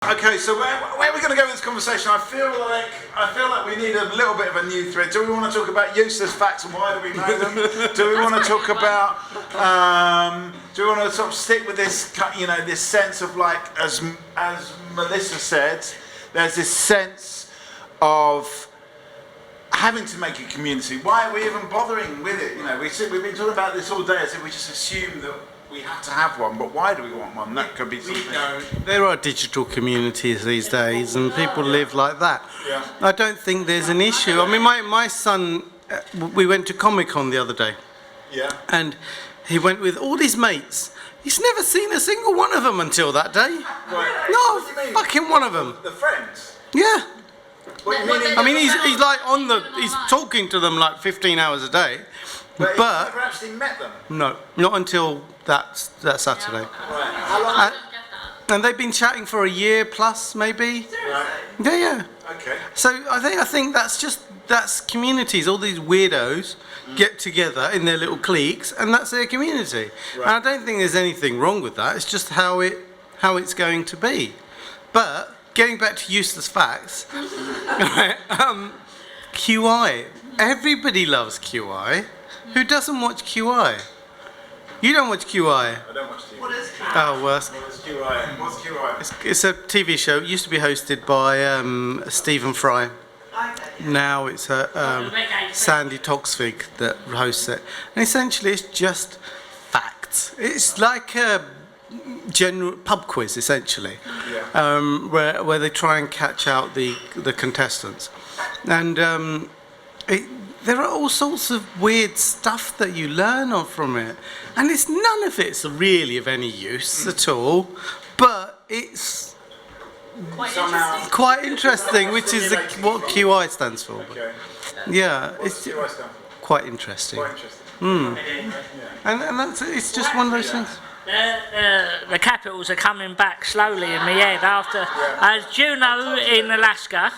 Okay, so where are we going to go with this conversation? I feel like we need a little bit of a new thread. Do we want to talk about useless facts and why do we know them? Do we want to talk about? Do we want to sort of stick with this? This sense of like, as Melissa said, there's this sense of having to make a community. Why are we even bothering with it? We've been talking about this all day as if we just assume that we have to have one, but why do we want one? That could be something. There are digital communities these days, and people live like that. Yeah. I don't think there's an issue. I mean, my son, we went to Comic-Con the other day. Yeah. And he went with all his mates. He's never seen a single one of them until that day. Right. No, What do you mean? fucking one of them. The friends? Yeah. What do you mean? I mean, he's like he's talking to them like 15 hours a day. But you've never actually met them? No, not until that Saturday. Right. How long? And they've been chatting for a year plus, maybe. Right. Yeah. Okay. So I think that's communities. All these weirdos get together in their little cliques, and that's their community. Right. And I don't think there's anything wrong with that. It's just how it's going to be. But getting back to useless facts, right, QI. Everybody loves QI. Who doesn't watch QI? You don't watch QI. I don't watch TV. What is QI? Oh, worse. What's QI? What's QI? It's a TV show. It used to be hosted by Stephen Fry. Now it's Sandy Toksvig that hosts it. And essentially it's just facts. It's like a general pub quiz, essentially, where they try and catch out the contestants. And there are all sorts of weird stuff that you learn from it. And none of it's really of any use at all. But it's quite interesting, which is what QI stands for. Okay. Yeah, What's QI stand for? quite interesting. Quite interesting. And it's just one of those things. The capitals are coming back slowly in my head after, as Juneau in Alaska,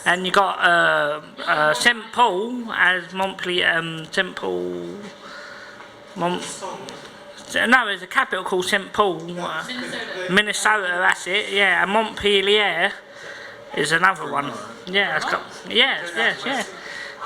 and you got St Paul as Montpellier, St Paul. No, there's a capital called St Paul, Minnesota. That's it. Yeah, and Montpellier is another one. Yeah, it's got.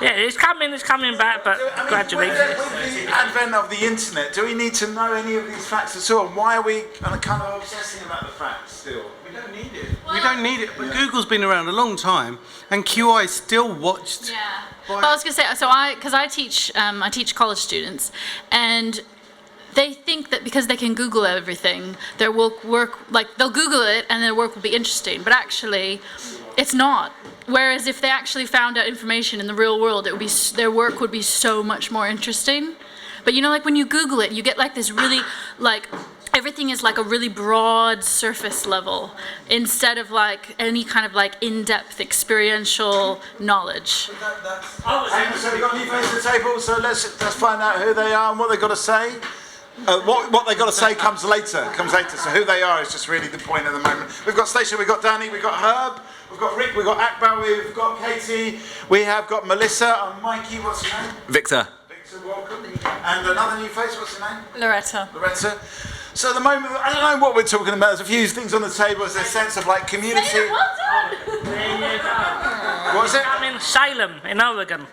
Yeah, it's coming back, but gradually. With the advent of the internet, do we need to know any of these facts at all? Why are we kind of obsessing about the facts still? We don't need it. We don't need it. But Google's been around a long time, and QI is still watched. Yeah. Well, I was going to say, so I teach college students, and they think that because they can Google everything, their work, like they'll Google it and their work will be interesting, but actually, it's not. Whereas if they actually found out information in the real world, their work would be so much more interesting. But like when you Google it, you get like this really, like, everything is like a really broad surface level instead of like any kind of like in-depth experiential knowledge. So we've got new faces at the table, so let's find out who they are and what they've got to say. What they've got to say comes later. So who they are is just really the point at the moment. We've got Stacia, we've got Danny, we've got Herb, we've got Rick, we've got Akbar, we've got Katie, we have got Melissa and Mikey. What's your name? Victor. Victor, welcome. And another new face. What's your name? Loretta. Loretta. So at the moment, I don't know what we're talking about. There's a few things on the table. There's a sense of like community. What is it? I'm in Salem, in Oregon.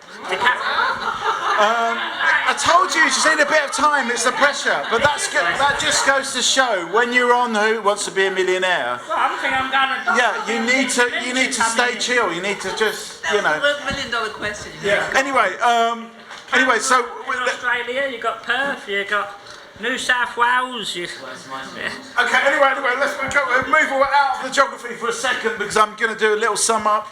I told you just need a bit of time. It's the pressure, but that's good. That just goes to show when you're on Who Wants to Be a Millionaire. Well, I'm thinking I'm gonna. Yeah, you need to stay chill. You need to just $1 million question. Yeah. Anyway, so Australia, you got Perth, you got New South Wales. Okay. Anyway, let's move out of the geography for a second because I'm going to do a little sum up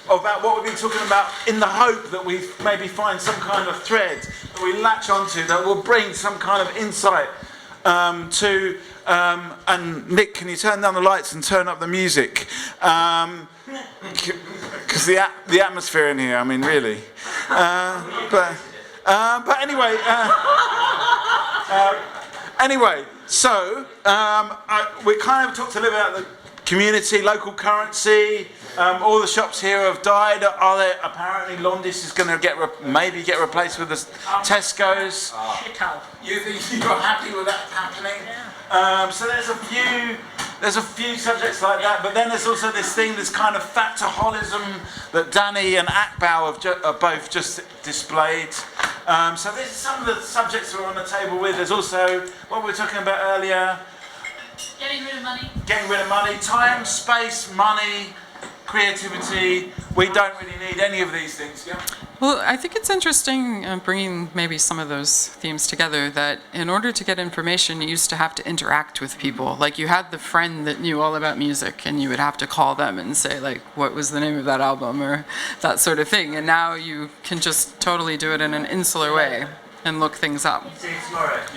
about what we've been talking about in the hope that we maybe find some kind of thread that we latch onto that will bring some kind of insight to. And Nick, can you turn down the lights and turn up the music? Because the atmosphere in here, I mean, really. But anyway. Anyway, so we kind of talked a little bit about the community, local currency. All the shops here have died. Are they? Apparently, Londis is going to maybe get replaced with the Tesco's. You think you're happy with that happening? So there's a few there's a few subjects like that, but then there's also this thing, this kind of factoholism that Danny and Akbau have both just displayed. So these are some of the subjects that are on the table with. There's also what we were talking about earlier. Getting rid of money. Getting rid of money, time, space, money, creativity. We don't really need any of these things. Yeah. Well, I think it's interesting bringing maybe some of those themes together, that in order to get information, you used to have to interact with people. Like, you had the friend that knew all about music, and you would have to call them and say, like, what was the name of that album, or that sort of thing. And now you can just totally do it in an insular way and look things up.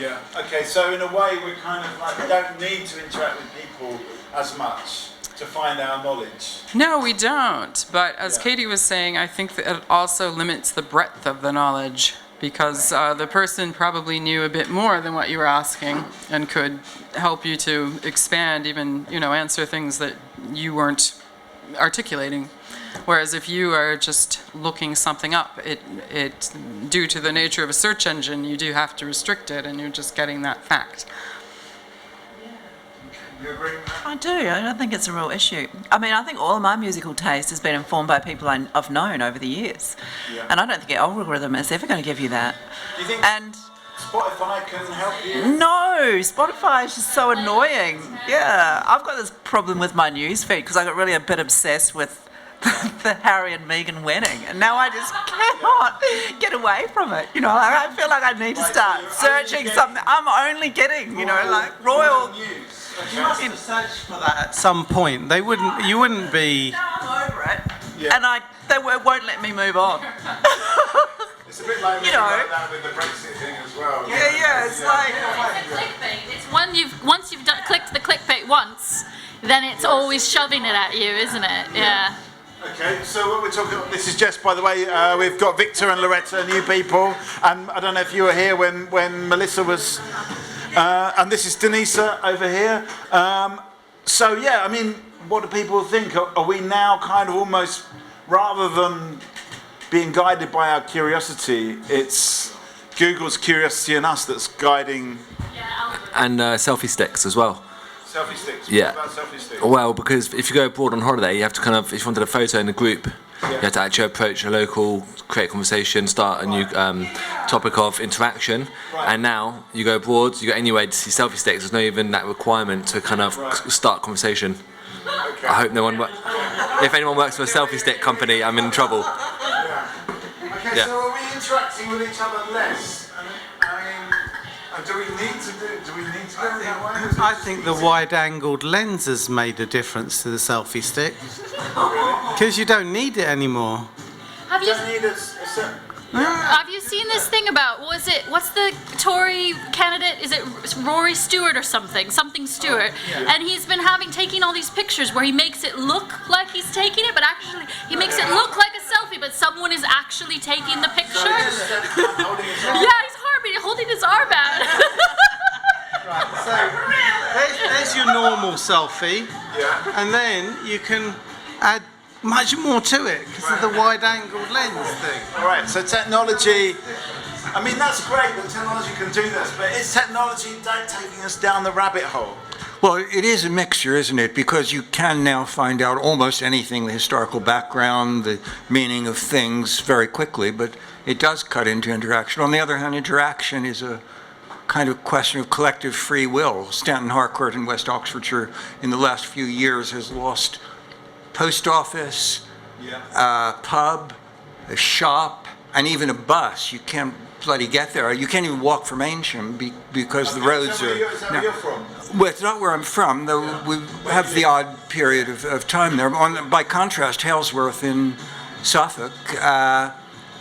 Yeah. Okay, so in a way, we're kind of like, we don't need to interact with people as much to find our knowledge. No, we don't. But as Katie was saying, I think that it also limits the breadth of the knowledge, because the person probably knew a bit more than what you were asking and could help you to expand, even, answer things that you weren't articulating. Whereas if you are just looking something up, it due to the nature of a search engine, you do have to restrict it, and you're just getting that fact. You agree with that? I do. I don't think it's a real issue. I mean, I think all of my musical taste has been informed by people I've known over the years. Yeah. And I don't think the algorithm is ever going to give you that. Do you think And Spotify can help you? no, Spotify is just so annoying. Yeah, I've got this problem with my news feed because I got really a bit obsessed with the Harry and Meghan wedding, and now I just cannot get away from it. I feel like I need to start searching something. I'm only getting, royal news. You must have searched for that at some point. You wouldn't be. No, I'm over it, Yeah. and they won't let me move on. It's a bit like like that with the Brexit thing as well. Yeah, it's like. It's a clickbait. It's once you've clicked the clickbait once, then it's always shoving it at you, isn't it? Yeah. Okay, so what we're talking about, this is Jess, by the way. We've got Victor and Loretta, new people, and I don't know if you were here when Melissa was, and this is Denisa over here. So yeah, I mean, what do people think? Are we now kind of almost, rather than being guided by our curiosity, it's Google's curiosity in us that's guiding? And selfie sticks as well. Selfie sticks? Yeah. What about selfie sticks? Well, because if you go abroad on holiday, you have to kind of, if you wanted a photo in a group, you have to actually approach a local, create a conversation, start a new topic of interaction. Right. And now you go abroad, you go anywhere to see selfie sticks. There's not even that requirement to kind of start conversation. Okay. I hope no one. If anyone works for a selfie stick company, I'm in trouble. Okay, Yeah. so are we interacting with each other less? And do we need to go that way? I think the wide-angled lens has made a difference to the selfie stick, because you don't need it anymore. Have Doesn't need a certain... Have you seen this thing about, what's the Tory candidate? Is it Rory Stewart or something? Something Stewart. And he's been taking all these pictures where he makes it look like he's taking it, but actually he makes it look like a selfie, but someone is actually taking the picture. Yeah, he's holding his arm out. So there's your normal selfie, and then you can add much more to it because of the wide-angled lens thing. All right, so technology, I mean, that's great that technology can do this, but is technology taking us down the rabbit hole? Well, it is a mixture, isn't it? Because you can now find out almost anything, the historical background, the meaning of things very quickly, but it does cut into interaction. On the other hand, interaction is a kind of question of collective free will. Stanton Harcourt in West Oxfordshire in the last few years has lost post office, pub, a shop, and even a bus. You can't bloody get there. You can't even walk from Aynsham because the roads are... Is that where you're from? Well, it's not where I'm from, though we have the odd period of time there. By contrast, Halesworth in Suffolk,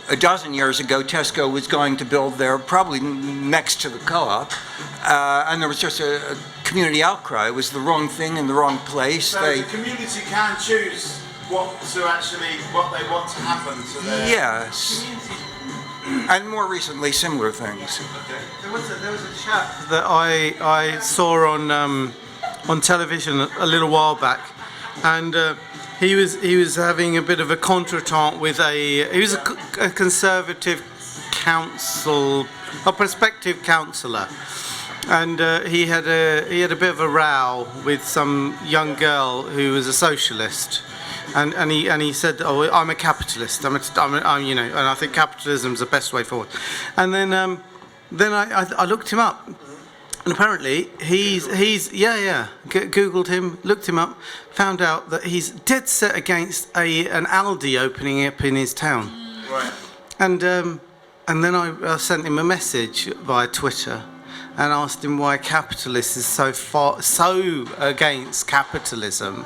a dozen years ago, Tesco was going to build there, probably next to the co-op, and there was just a community outcry. It was the wrong thing in the wrong place. So the community can choose what they want to happen to their Yes. And more recently, similar things. There was a chap that I saw on television a little while back, and he was having a bit of a contretemps with he was a Conservative council, a prospective councillor, and he had a bit of a row with some young girl who was a socialist, and he said, "Oh, I'm a capitalist. I'm you know, and I think capitalism's the best way forward." And then I looked him up, and apparently he's googled him, looked him up, found out that he's dead set against an Aldi opening up in his town. Right. And then I sent him a message via Twitter and asked him why capitalists is so against capitalism,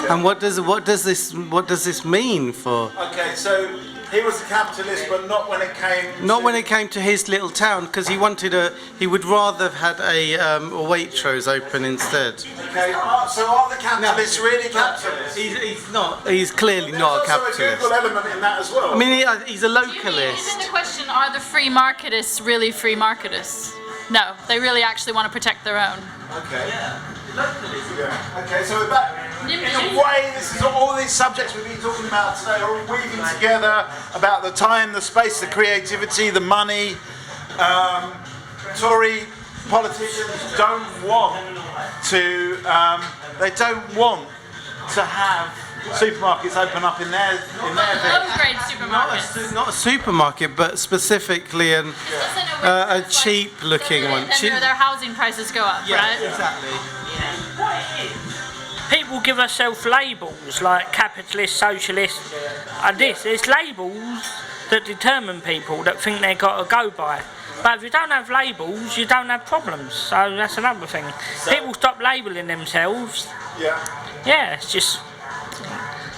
and what does this mean for? Okay, so he was a capitalist, but not when it came. Not when it came to his little town, because he would rather have had a Waitrose open instead. Okay, so are the capitalists really capitalists? He's not. He's clearly not a capitalist. There's also a Google element in that as well. I mean, he's a Do you mean, localist. isn't the question, are the free marketists really free marketists? No, they really actually want to protect their own. Okay. Yeah. Okay, so that, in a way, this is all these subjects we've been talking about today are all weaving together about the time, the space, the creativity, the money. Tory politicians don't want to. They don't want to have supermarkets open up in their Low grade supermarkets. Not a supermarket, but specifically a cheap-looking one. And their housing prices go up, right? Exactly. People give themselves labels like capitalist, socialist, and this. It's labels that determine people that think they've got to go by. But if you don't have labels, you don't have problems. So that's another thing. People stop labelling themselves. Yeah. Yeah, it's just.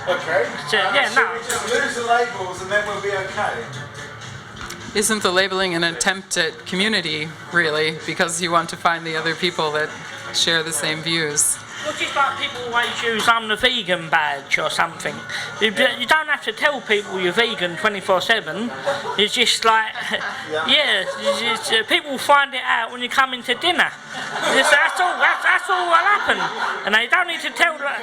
Okay. So, yeah, so no. we just lose the labels and then we'll be okay. Isn't the labeling an attempt at community, really? Because you want to find the other people that share the same views. Well, just like people always use I'm the vegan badge or something. You don't have to tell people you're vegan 24/7. It's just like, people find it out when you come into dinner. That's all will happen. And they don't need to tell that.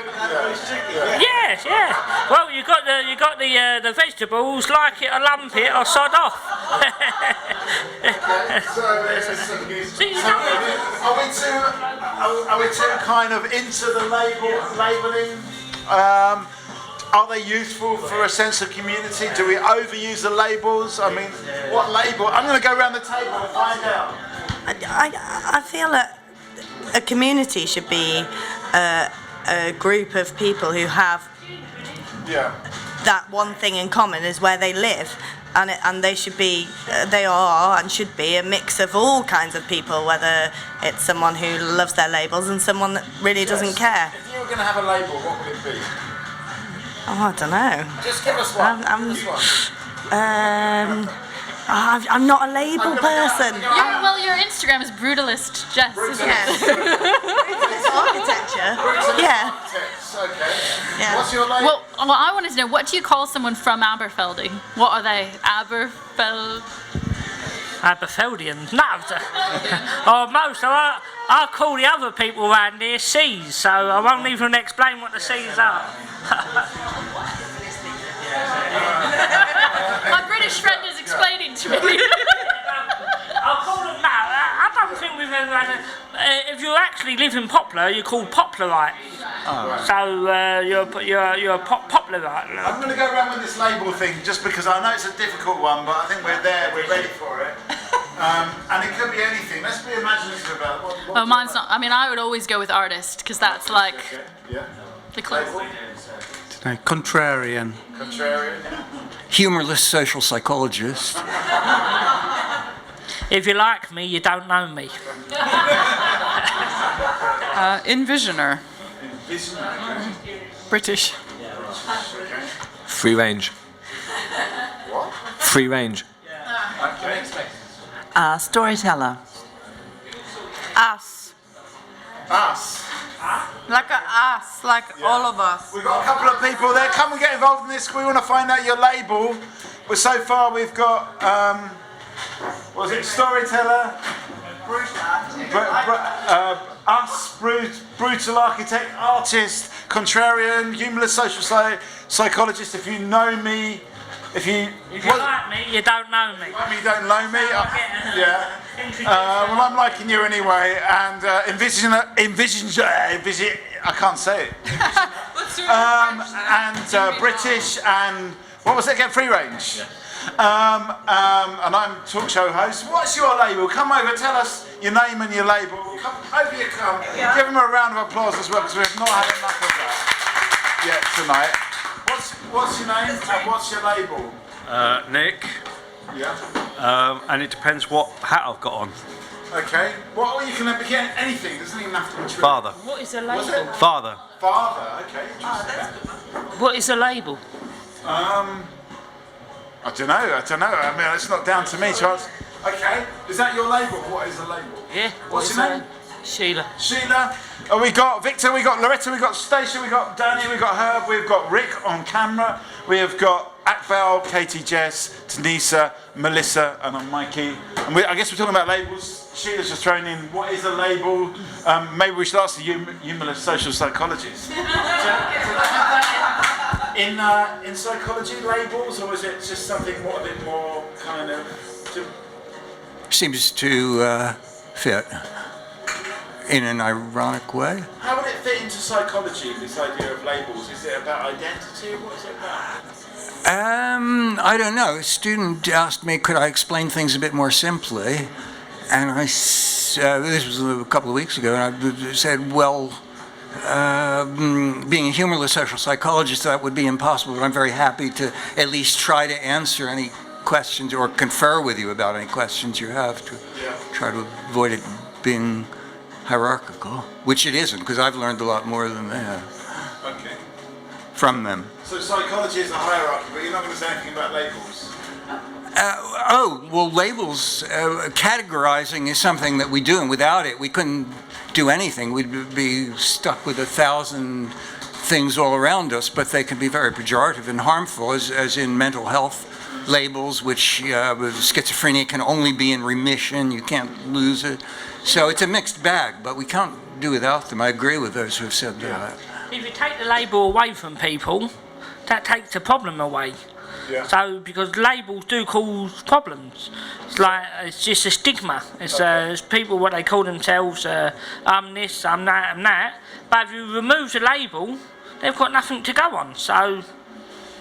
Yes, yeah. Well, you got the vegetables, like it or lump it or sod off. So you don't need to. Are we too kind of into the labelling? Are they useful for a sense of community? Do we overuse the labels? I mean, what label? I'm going to go around the table and find out. I feel that a community should be a group of people who have that one thing in common is where they live. And they should be, they are and should be a mix of all kinds of people, whether it's someone who loves their labels and someone that really doesn't care. If you were going to have a label, what would it be? Oh, I don't know. Just give us one. I'm not a label person. Your Instagram is Brutalist Jess, isn't it? It's architecture. Yeah. Okay. Yeah. What's your label? Well, I wanted to know, what do you call someone from Aberfeldy? What are they? Aberfeldians? No. Or most. I call the other people around here C's, so I won't even explain what the C's are. My British friend is explaining to me. I'll call them now. I don't think we've ever had if you actually live in Poplar, you're called Poplarite. So you're a Poplarite. I'm going to go around with this label thing just because I know it's a difficult one, but I think we're ready for it. And it could be anything. Let's be imaginative about it. Oh, mine's not. I mean, I would always go with artist, because that's like the closest. No, contrarian. Contrarian. Humorless social psychologist. If you like me, you don't know me. Envisioner. British. Free range. What? Free range. Storyteller. Us. Us. Like us, like all of us. We've got a couple of people there. Come and get involved in this. We want to find out your label. But so far we've got, what was it, storyteller? Us, brutal architect, artist, contrarian, humorless social psychologist. If you know me, if you like me, you don't know me. You don't know me. Yeah. Well, I'm liking you anyway, and envision. I can't say it. Let's do it. And British, and what was it again? Free range. And I'm talk show host. What's your label? Come over, tell us your name and your label. Come over, you come. Give them a round of applause as well, because we've not had enough of that yet tonight. What's your name and what's your label? Nick, Yeah. and it depends what hat I've got on. Okay. Well, you can begin anything. Doesn't even have to be true. Father. What is a What's label? it? Father. Father. Okay. Interesting. What is a label? I don't know. I mean, it's not down to me, Charles. Okay. Is that your label? What is the label? Yeah. What's your name? Sheila. Sheila. We got Victor, we got Loretta, we got Stacia, we got Danny, we got Herb, we've got Rick on camera, we have got Akbel, Katie, Jess, Tanisa, Melissa, and I'm Mikey. And I guess we're talking about labels. Sheila's just thrown in, what is a label? Maybe we should ask the humorless social psychologist. In psychology, labels, or is it just something a bit more kind of... Seems to fit in an ironic way. How would it fit into psychology, this idea of labels? Is it about identity? What is it about? I don't know. A student asked me, could I explain things a bit more simply? And this was a couple of weeks ago, and I said, well, being a humorless social psychologist, that would be impossible, but I'm very happy to at least try to answer any questions or confer with you about any questions you have to try to avoid it being hierarchical, which it isn't, because I've learned a lot more than they have. Okay. From them. So psychology is a hierarchy, but you're not going to say anything about labels? Well, labels, categorizing is something that we do, and without it, we couldn't do anything. We'd be stuck with 1,000 things all around us, but they can be very pejorative and harmful, as in mental health labels, which schizophrenia can only be in remission, you can't lose it. So it's a mixed bag, but we can't do without them. I agree with those who have said that. If you take the label away from people, that takes the problem away. Yeah. So, because labels do cause problems. It's just a stigma. It's people what they call themselves, I'm this, I'm that, I'm that. But if you remove the label, they've got nothing to go on. So,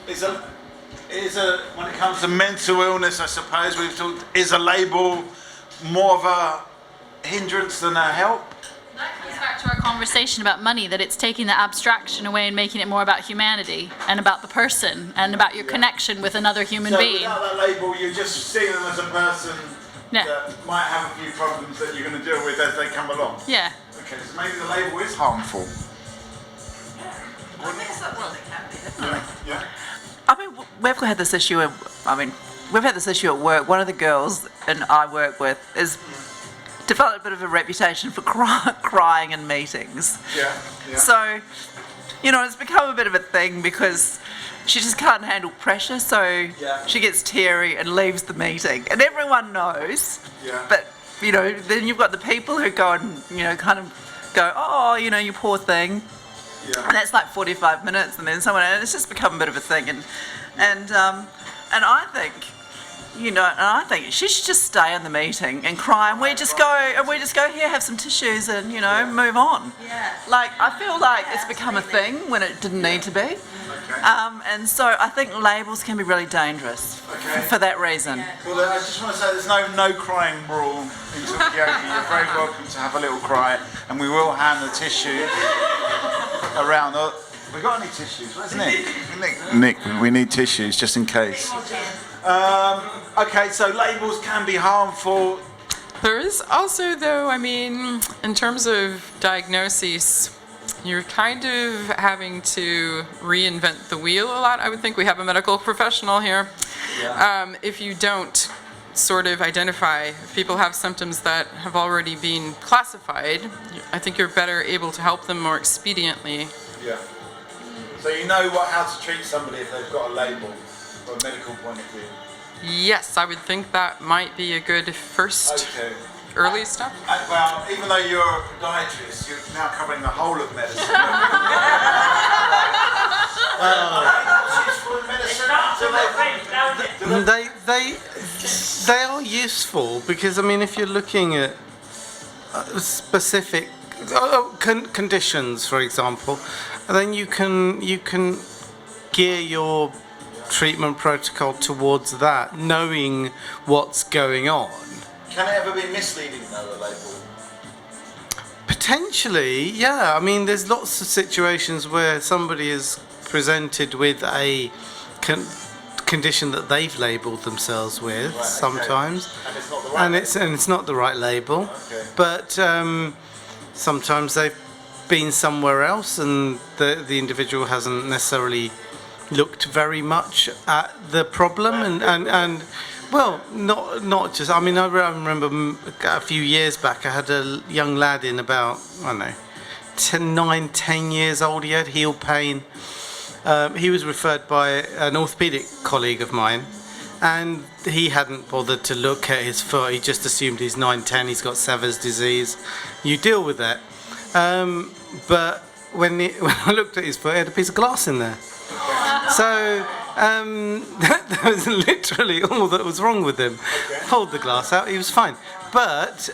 when it comes to mental illness, I suppose we've talked, is a label more of a hindrance than a help? That comes back to our conversation about money, that it's taking the abstraction away and making it more about humanity and about the person and about your connection with another human being. So without that label, you just see them as a person Yeah. that might have a few problems that you're going to deal with as they come along. Yeah. Okay, so maybe the label is harmful. Yeah. I mean, we've had this issue. We've had this issue at work. One of the girls and I work with is developed a bit of a reputation for crying in meetings. Yeah. So, it's become a bit of a thing because she just can't handle pressure. So she gets teary and leaves the meeting, and everyone knows. Yeah. But then you've got the people who go and kind of go, oh, you poor thing. Yeah. And that's like 45 minutes, and then and it's just become a bit of a thing, and I think, she should just stay in the meeting and cry, and we just go here, have some tissues, and move on. Yeah. Like, I feel like it's become a thing when it didn't need to be, and so I think labels can be really dangerous for that reason. Well, I just want to say there's no crying rule in Talkaoke. You're very welcome to have a little cry, and we will hand the tissue around. We got any tissues? Where's Nick? Nick, we need tissues just in case. Okay, so labels can be harmful. There is also, though, in terms of diagnoses, you're kind of having to reinvent the wheel a lot. I would think we have a medical professional here. Yeah. If you don't sort of identify if people have symptoms that have already been classified, I think you're better able to help them more expediently. Yeah. So you know how to treat somebody if they've got a label from a medical point of view? Yes, I would think that might be a good first early step. Well, even though you're a podiatrist, you're now covering the whole of medicine. What's useful in medicine? they are useful because I mean if you're looking at specific conditions, for example, then you can gear your treatment protocol towards that, knowing what's going on. Can it ever be misleading though, a label? Potentially, yeah. I mean, there's lots of situations where somebody is presented with a condition that they've labelled themselves with sometimes, and it's not the right and it's not the right label. Okay. But sometimes they've been somewhere else, and the individual hasn't necessarily looked very much at the problem, and well, not just. I mean, I remember a few years back, I had a young lad in about, I don't know, 10 years old. He had heel pain. He was referred by an orthopaedic colleague of mine, and he hadn't bothered to look at his foot. He just assumed he's 9-10, he's got Sever's disease. You deal with that. But when I looked at his foot, he had a piece of glass in there. So that was literally all that was wrong with him. Pulled the glass out, he was fine. But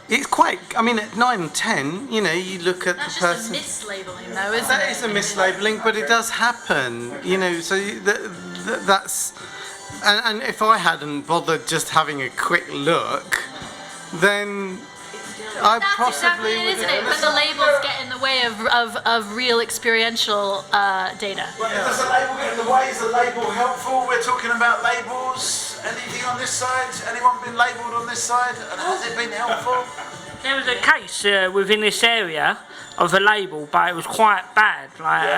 it's quite, I mean, at 9 and 10, you know, you look at That's the person. just a mislabelling, though, isn't That it? is a mislabeling, but it does happen, you know. So that's, and if I hadn't bothered just having a quick look, then I That's possibly exactly it, would isn't it? But the labels get in the way of real experiential data. Does the label get in the way? Is the label helpful? We're talking about labels. Anything on this side? Anyone been labelled on this side? And has it been helpful? There was a case within this area of a label, but it was quite bad. Like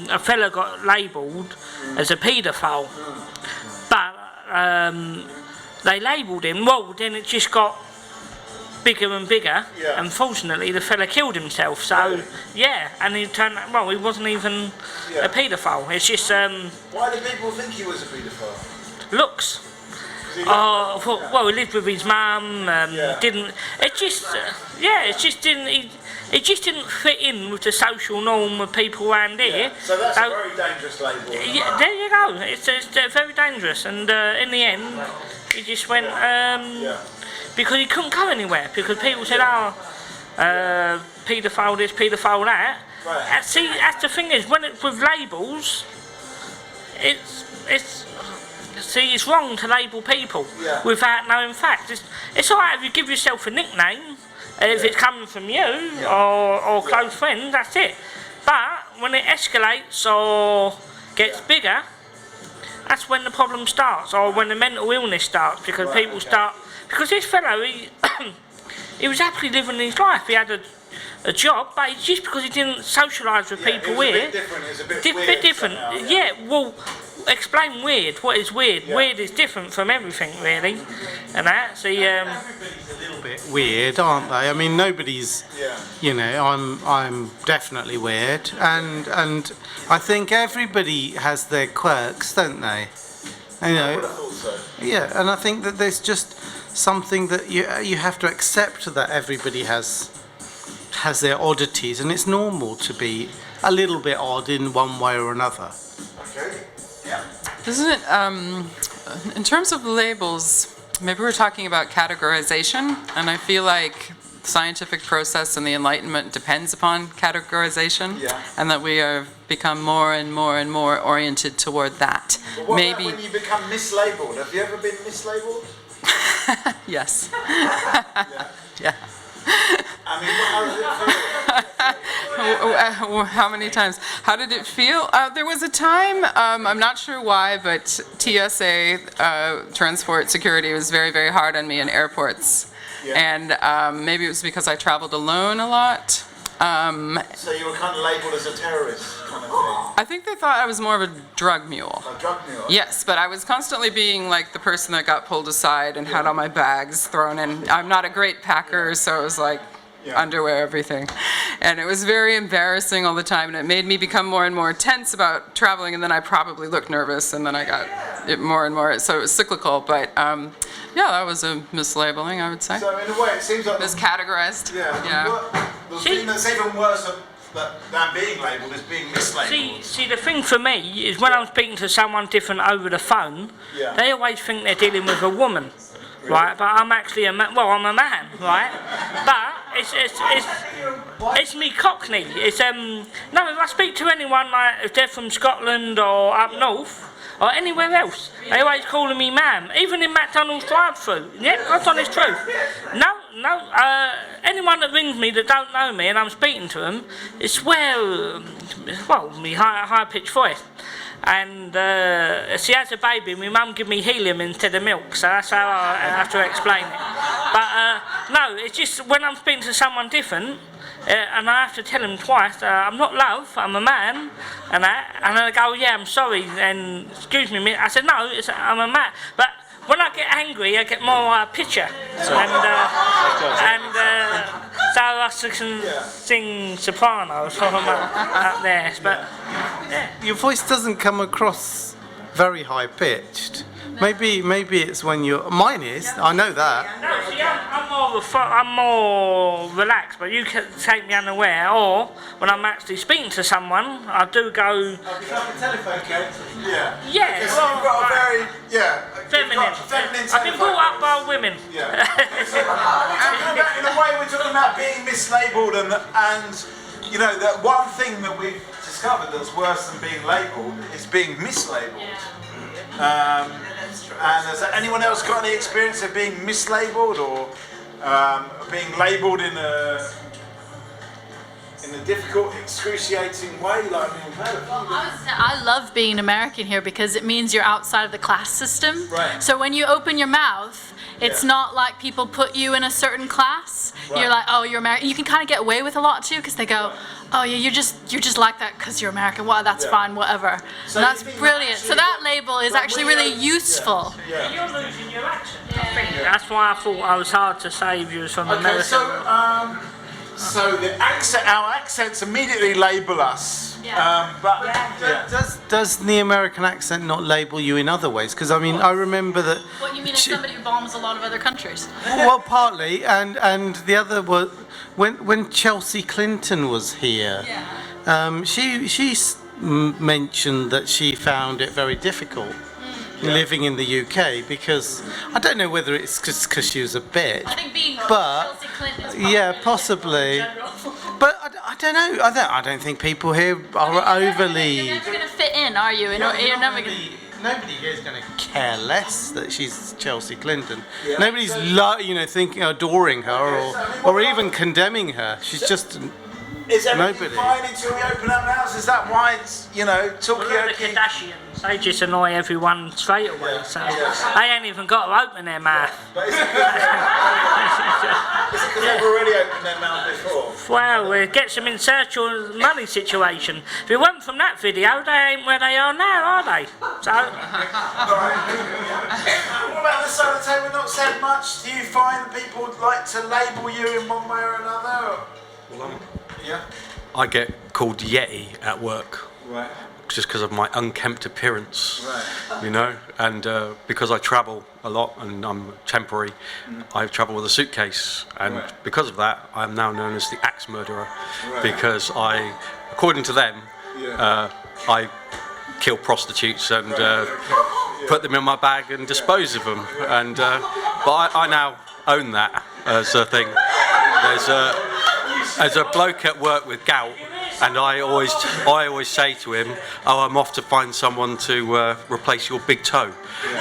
a fella got labelled as a paedophile, but they labelled him. Well, then it just got bigger and bigger. Yeah. Unfortunately, the fella killed himself. So yeah, and he turned. Well, he wasn't even a paedophile. It's just Why do people think he was a paedophile? looks. Oh, well, he lived with his mum. Didn't. It just. It just didn't. It just didn't fit in with the social norm of people around here. So that's a very dangerous label. Yeah, there you go. It's very dangerous. And in the end, he just went because he couldn't go anywhere because people said, paedophile this, paedophile that. Right. See, that's the thing is when it's with labels, it's wrong to label people without knowing facts. It's alright if you give yourself a nickname, if it's coming from you or close friends, that's it. But when it escalates or gets bigger, that's when the problem starts, or when the mental illness starts, because people start. Because this fellow, he was happily living his life. He had a job, but it's just because he didn't socialise with people here. It was a bit different. It was a bit weird different. somehow, Yeah, well. Explain weird. What is weird? Yeah. Weird is different from everything, really, and that. See, Everybody's a little bit weird, aren't they? I mean, nobody's. You know, I'm definitely weird, and I think everybody has their quirks, don't they? You know. I would have thought so. Yeah, and I think that there's just something that you have to accept that everybody has their oddities, and it's normal to be a little bit odd in one way or another. Okay. Yeah. Isn't it, in terms of labels, maybe we're talking about categorization, and I feel like the scientific process and the Enlightenment depends upon categorization, and that we have become more and more and more oriented toward that. But what about when you become mislabeled? Have you ever been mislabeled? Yes. Yeah. I mean, how does it feel? How many times? How did it feel? There was a time, I'm not sure why, but TSA, transport security, was very, very hard on me in airports. And maybe it was because I traveled alone a lot. So you were kind of labelled as a terrorist kind of thing? I think they thought I was more of a drug mule. A drug mule? Yes, but I was constantly being like the person that got pulled aside and had all my bags thrown in. I'm not a great packer, so it was like underwear, everything. And it was very embarrassing all the time, and it made me become more and more tense about traveling, and then I probably looked nervous, and then I got it more and more, so it was cyclical, but that was a mislabeling, I would say. So in a way it seems like... Miscategorized. The thing that's even worse than being labelled as being mislabelled. See, the thing for me is when I'm speaking to someone different over the phone, Yeah. they always think they're dealing with a woman, right? But I'm actually a man. Well, I'm a man, right? But it's me Cockney. It's no, if I speak to anyone like if they're from Scotland or up north or anywhere else, they always calling me ma'am. Even in McDonald's drive-through. Yeah, that's honest truth. No. Anyone that rings me that don't know me and I'm speaking to them, it's well, me high-pitched voice. And she has a baby, my mum give me helium instead of milk, so that's how I have to explain it. But no, it's just when I'm speaking to someone different, and I have to tell them twice, I'm not love, I'm a man, and they go, yeah, I'm sorry, and excuse me, I said, no, I'm a man. But when I get angry, I get more picture, and so I can sing soprano from up there. But yeah. Your voice doesn't come across very high pitched. Maybe it's when you're. Mine is. I know that. No, see, I'm more relaxed, but you can take me unaware. Or when I'm actually speaking to someone, I do go. Like a telephone case. Yeah. Yeah. Because you've got a very feminine. I've been brought up by women. Yeah. In a way, we're talking about being mislabelled, and you know that one thing that we've discovered that's worse than being labelled is being mislabelled. And has anyone else got any experience of being mislabelled or being labelled in a difficult, excruciating way? Like, I love being American here because it means you're outside of the class system. Right. So when you open your mouth, it's not like people put you in a certain class. Right. You're like, oh, you're American. You can kind of get away with a lot too because they go, oh yeah, you're just like that because you're American. Well, that's fine, whatever. So and that's you think brilliant. actually So that label is actually really useful. Yeah. You're losing your accent. That's why I thought I was hard to say if you was from America. So the accent, our accents immediately label us. Does the American accent not label you in other ways? Because I mean, I remember that. What you mean as somebody who bombs a lot of other countries? Well, partly, and the other was when Chelsea Clinton was here. She mentioned that she found it very difficult living in the UK because I don't know whether it's because she was a bitch. I think being but Chelsea Clinton is possibly. But I don't know. I don't think people here are overly. You're never going to fit in, are you? You're never going to. Nobody here is going to care less that she's Chelsea Clinton. Nobody's thinking adoring her or even condemning her. She's just. Is everything nobody. fine until we open our mouths? Is that why it's, Talkaoke? The Kardashians, they just annoy everyone straight away, so they ain't even got to open their mouth. But is it because they've already opened their mouth before? Well, it gets them in search of money situation. If it weren't from that video, they ain't where they are now, are they? So. What about the side of the table? Not said much. Do you find people like to label you in one way or another? Yeah. I get called Yeti at work. Right. Just because of my unkempt appearance. Right. And because I travel a lot and I'm temporary, I travel with a suitcase, and because of that, I'm now known as the axe murderer, because according to them, I kill prostitutes and put them in my bag and dispose of them, and but I now own that as a thing. There's a bloke at work with gout, and I always say to him, "Oh, I'm off to find someone to replace your big toe,"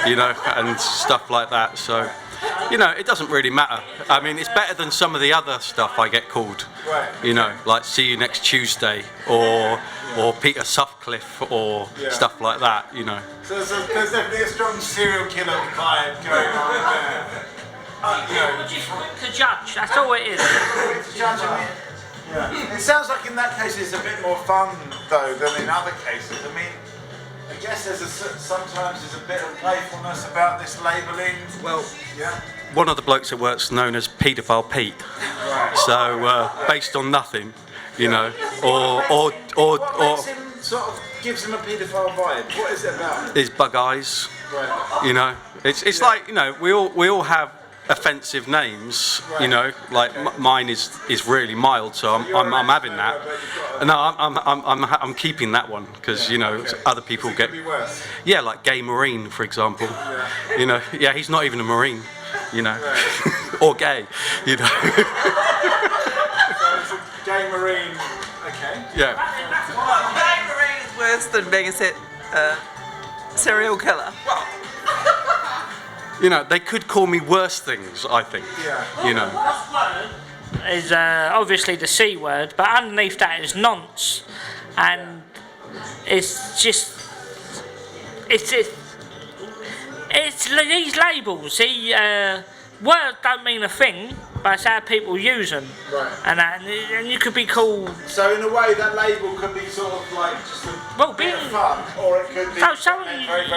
and stuff like that. So, it doesn't really matter. I mean, it's better than some of the other stuff I get called. Like "See you next Tuesday" or Peter Sutcliffe or stuff like that. So there's definitely a strong serial killer vibe going on there. We're just quick to judge, that's all it is. It sounds like in that case it's a bit more fun though than in other cases. I mean, I guess sometimes there's a bit of playfulness about this labelling. Well, one of the blokes at work's known as Paedophile Pete. So based on nothing, or sort of gives him a paedophile vibe. What is it about? His bug eyes. Right. It's like we all have offensive names, you know, like mine is really mild, so I'm having that. No, I'm keeping that one because you know other people get. Yeah, like gay marine, for example. You know, yeah, he's not even a marine, you know, or gay, you know. Gay marine. Okay. Yeah. Gay marine is worse than being a serial killer. You know, they could call me worse things, I think. Yeah. You know. Is obviously the C word, but underneath that is nonce, and it's just it's these labels. Words don't mean a thing, but it's how people use them. Right. And you could be called. So in a way, that label could be sort of like just a bit of fun, or it could be. So someone,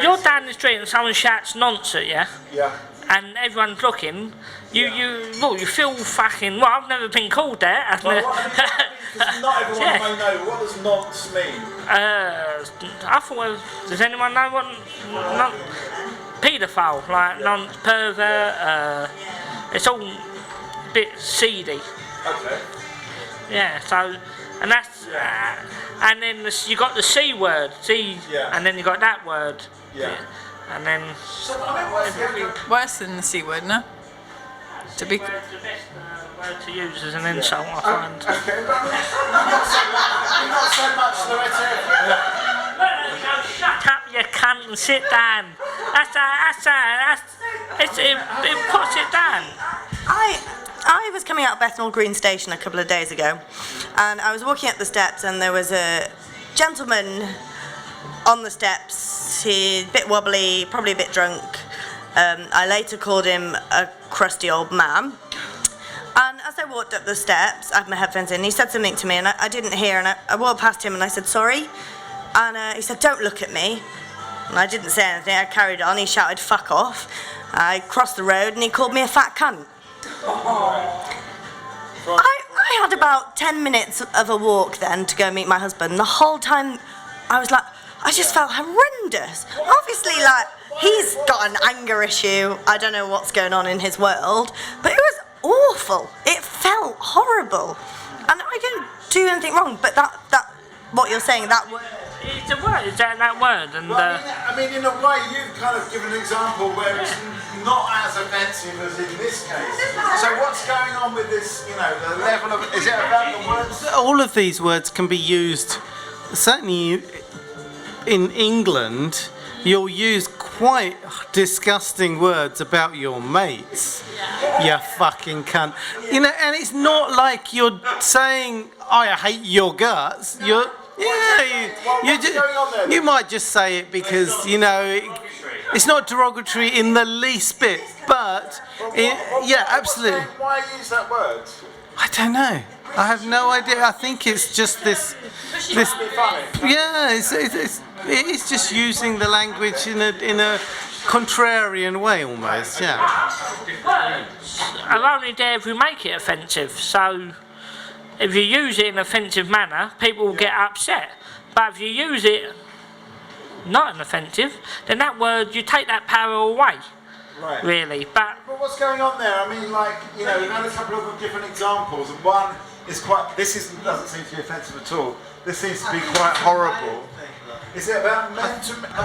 you're down the street and someone shouts nonce at you. Yeah. And everyone's looking. You feel fucking. Well, I've never been called that. Well, because not everyone may know. What does nonce mean? I thought. Does anyone know what? Paedophile, like pervert. It's all a bit seedy. Okay. Yeah. So, and that's. And then you got the C word, and then you got that word. Yeah. And then. So I mean, what's Worse than the C word, no? To be. The best word to use as an insult, I find. Okay, but not so much, Loretta. Shut up, you cunt, and sit down. It puts it down. I was coming out of Bethnal Green Station a couple of days ago, and I was walking up the steps, and there was a gentleman on the steps. He's a bit wobbly, probably a bit drunk. I later called him a crusty old man. And as I walked up the steps, I had my headphones in, he said something to me, and I didn't hear, and I walked past him, and I said, sorry. And he said, don't look at me. And I didn't say anything, I carried on, he shouted, fuck off. I crossed the road, and he called me a fat cunt. I had about 10 minutes of a walk then to go meet my husband. The whole time I was like, I just felt horrendous. Obviously, like, he's got an anger issue. I don't know what's going on in his world, but it was awful. It felt horrible. And I didn't do anything wrong, but that what you're saying, that word. It's a word, it's that word. And, I mean, in a way, you've kind of given an example where it's not as offensive as in this case. So what's going on with this, you know, the level of, is it about the words? All of these words can be used, certainly in England, you'll use quite disgusting words about your mates. You fucking cunt. You know, and it's not like you're saying, I hate your guts. You're, you might just say it because, you know, it's not derogatory in the least bit, but, yeah, absolutely. Why use that word? I don't know. I have no idea. I think it's just this yeah, it's just using the language in a contrarian way almost, yeah. I'll only dare if we make it offensive, so if you use it in an offensive manner, people will get upset. But if you use it not in offensive, then that word, you take that power away. Right. Really. But what's going on there? I mean, like, you know, we've had a couple of different examples, and one is quite, doesn't seem to be offensive at all. This seems to be quite horrible. Is it about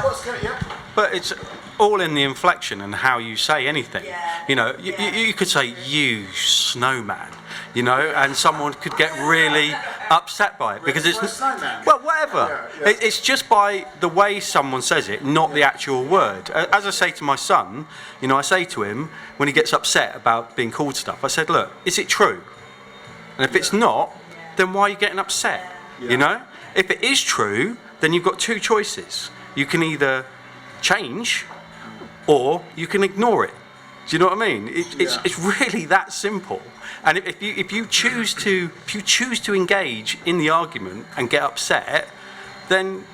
what's going on? Yeah. But it's all in the inflection and how you say anything. Yeah. You know, you could say, you snowman, you know, and someone could get really upset by it because it's, well, whatever. Yeah. It's just by the way someone says it, not the actual word. As I say to my son, you know, I say to him when he gets upset about being called stuff, I said, look, is it true? And if it's not, then why are you getting upset? You know? If it is true, then you've got two choices. You can either change or you can ignore it. Do you know what I mean? It's really that simple. And if you choose to engage in the argument and get upset, then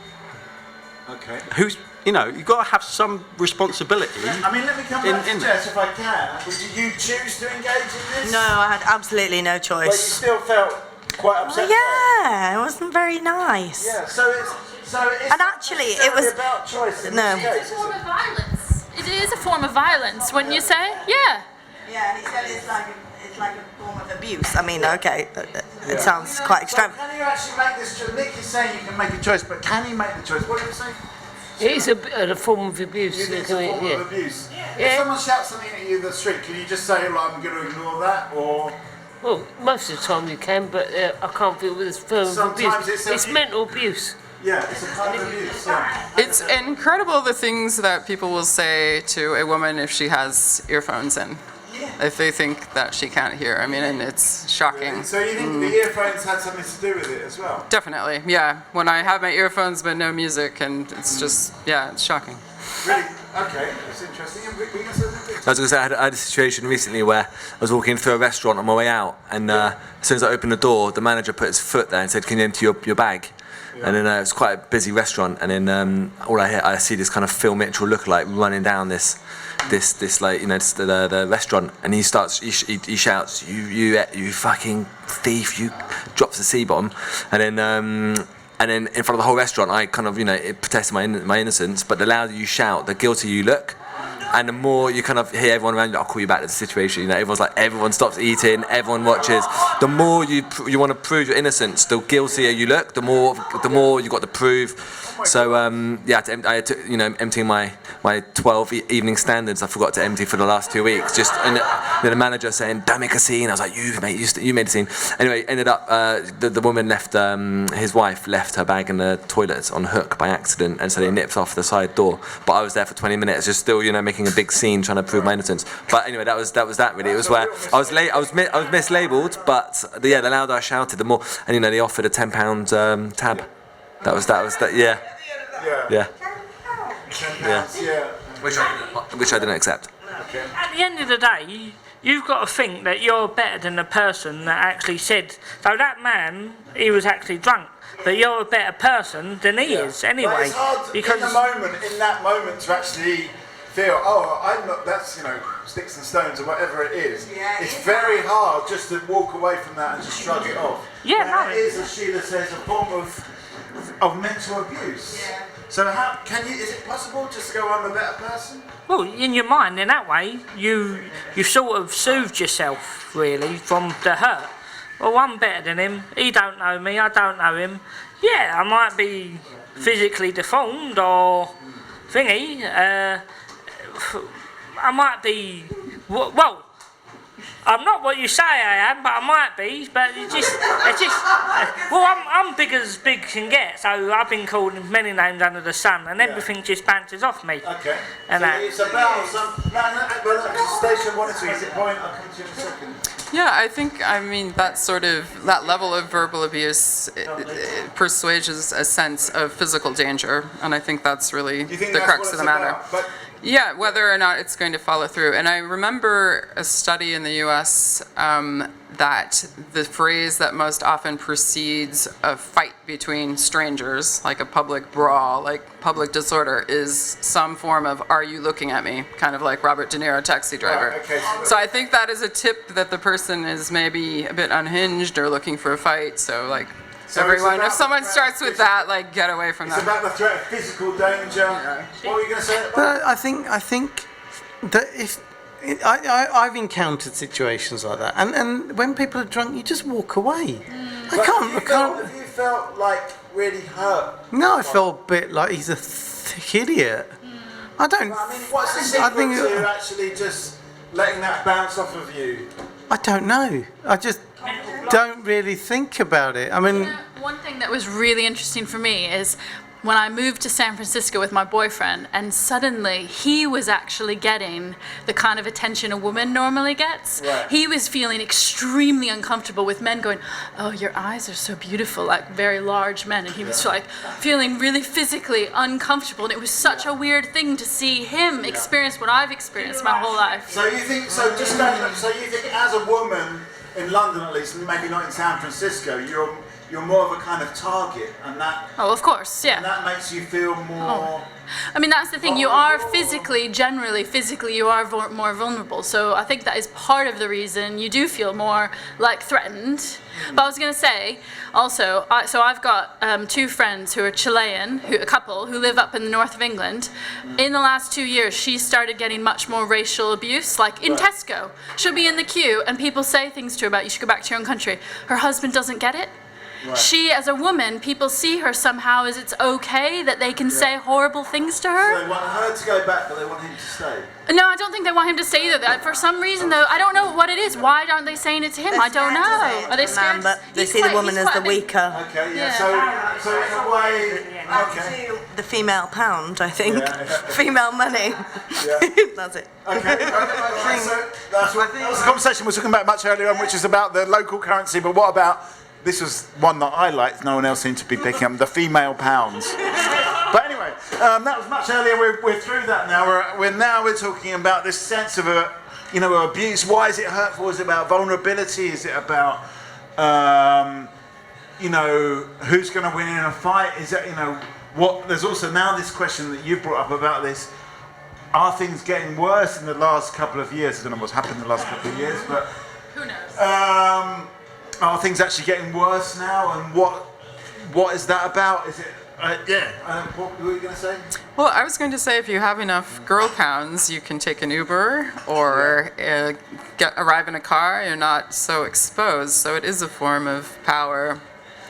who's, you know, you've got to have some responsibility. I mean, let me come back to Jess if I can. Did you choose to engage in this? No, I had absolutely no But choice. you still felt quite upset. Yeah, it wasn't very nice. Yeah. So it's And actually, it was about choice in no. this case, It's a form of violence. It is a form of violence when you say, yeah. Yeah, he said it's like a form of abuse. I mean, okay, it sounds quite extreme. But can you actually make this choice? Nick is saying you can make a choice, but can you make the choice? What do you say? It is a form of abuse. It is a form of abuse. If Yeah. someone shouts something at you in the street, can you just say, like, I'm going to ignore that, or? Well, most of the time you can, but I can't feel with this form of Sometimes abuse. it's It's mental abuse. Yeah, it's a kind of abuse. Yeah. It's incredible the things that people will say to a woman if she has earphones in. If they think that she can't hear. I mean, and it's shocking. So you think the earphones had something to do with it as well? Definitely, yeah. When I have my earphones but no music, and it's just, yeah, it's shocking. Really? Okay, that's interesting. And we can say something? I was going to say, I had a situation recently where I was walking through a restaurant on my way out, and as soon as I opened the door, the manager put his foot there and said, "Can you empty your bag?" And then it was quite a busy restaurant, and then all I see this kind of Phil Mitchell lookalike running down this like, you know, the restaurant, and he shouts, you fucking thief, you, drops the C-bomb, and then in front of the whole restaurant, I kind of, you know, it protested my innocence. But the louder you shout, the guiltier you look, and the more you kind of hear everyone around you, I'll call you back to the situation. You know, everyone stops eating, everyone watches. The more you want to prove your innocence, the guiltier you look. The more you got to prove. So I had to, you know, emptying my 12 evening standards. I forgot to empty for the last 2 weeks. Just and the manager saying, "Don't make a scene." I was like, "You made a scene." Anyway, ended up the woman left, his wife left her bag in the toilet on hook by accident, and so they nipped off the side door. But I was there for 20 minutes, just still, you know, making a big scene trying to prove my innocence. But anyway, that was that really. It was where I was mislabeled, but the louder I shouted, the more. And you know, they offered a £10 tab. That was that. Yeah. Which I didn't accept. At the end of the day, you've got to think that you're better than the person that actually said. So that man, he was actually drunk, but you're a better person than he is anyway. But it's hard because in that moment to actually feel, oh, I'm not. That's, you know, sticks and stones or whatever it is. It's very hard just to walk away from that and just shrug it off. Yeah, and that is, as Sheila says, a form of mental abuse. Yeah. So how can you? Is it possible just to go, I'm a better person? Well, in your mind, in that way, you sort of soothed yourself really from the hurt. Well, I'm better than him. He don't know me. I don't know him. Yeah, I might be physically deformed or thingy. I might be. Well, I'm not what you say I am, but I might be. But it's just. Well, I'm big as big can get, so I've been called many names under the sun, and everything just bounces off me. Okay. And so it's about some. Station 1 and 2. Is it point? I'll come to you in a second. Yeah, I mean, that level of verbal abuse it persuades a sense of physical danger, and I think that's really the crux of the matter. Yeah, whether or not it's going to follow through. And I remember a study in the US that the phrase that most often precedes a fight between strangers, like a public brawl, like public disorder, is some form of "Are you looking at me?" kind of like Robert De Niro, Taxi Driver. Right, okay, so I think that is a tip that the person is maybe a bit unhinged or looking for a fight. So like. So everyone, if someone starts with that, like, get away from that. It's about the threat of physical danger. What were you going to say? But I think that I've encountered situations like that, and when people are drunk, you just walk away. I can't. Have you felt like really hurt? No, I felt a bit like he's a thick idiot. I don't. I mean, what's the secret to actually just letting that bounce off of you? I don't know. I just don't really think about it. I mean, one thing that was really interesting for me is when I moved to San Francisco with my boyfriend, and suddenly he was actually getting the kind of attention a woman normally gets. Right. He was feeling extremely uncomfortable with men going, "Oh, your eyes are so beautiful," like very large men, and he was like feeling really physically uncomfortable, and it was such a weird thing to see him experience what I've experienced my whole life. So you think? So you think as a woman in London, at least, maybe not in San Francisco, you're more of a kind of target, and that. Oh, of course, yeah. And that makes you feel more. I mean, that's the thing. You are physically, generally, physically, you are more vulnerable. So I think that is part of the reason you do feel more like threatened. But I was going to say, also, so I've got 2 friends who are Chilean, a couple who live up in the north of England. In the last 2 years, she started getting much more racial abuse, like in Tesco. She'll be in the queue and people say things to her about, you should go back to your own country. Her husband doesn't get it. Right. She, as a woman, people see her somehow as it's okay that they can say horrible things to her. So they want her to go back, but they want him to stay. No, I don't think they want him to stay either. For some reason, though, I don't know what it is. Why aren't they saying it to him? I don't know. Are they scared? But they see the woman as the weaker. Okay, yeah. So in a way, okay. The female pound, I think. Female money. Yeah. That's it. Okay. So that's the conversation we were talking about much earlier on, which is about the local currency. But what about? This was one that I liked, no one else seemed to be picking up, the female pounds. But anyway, that was much earlier, we're through that now. We're talking about this sense of abuse. Why is it hurtful? Is it about vulnerability? Is it about, who's going to win in a fight? Is it, there's also now this question that you've brought up about this. Are things getting worse in the last couple of years? I don't know what's happened in the last couple of years, but... Who knows? Are things actually getting worse now, and what is that about? Is it what were you going to say? Well, I was going to say if you have enough girl pounds, you can take an Uber or arrive in a car. You're not so exposed. So it is a form of power,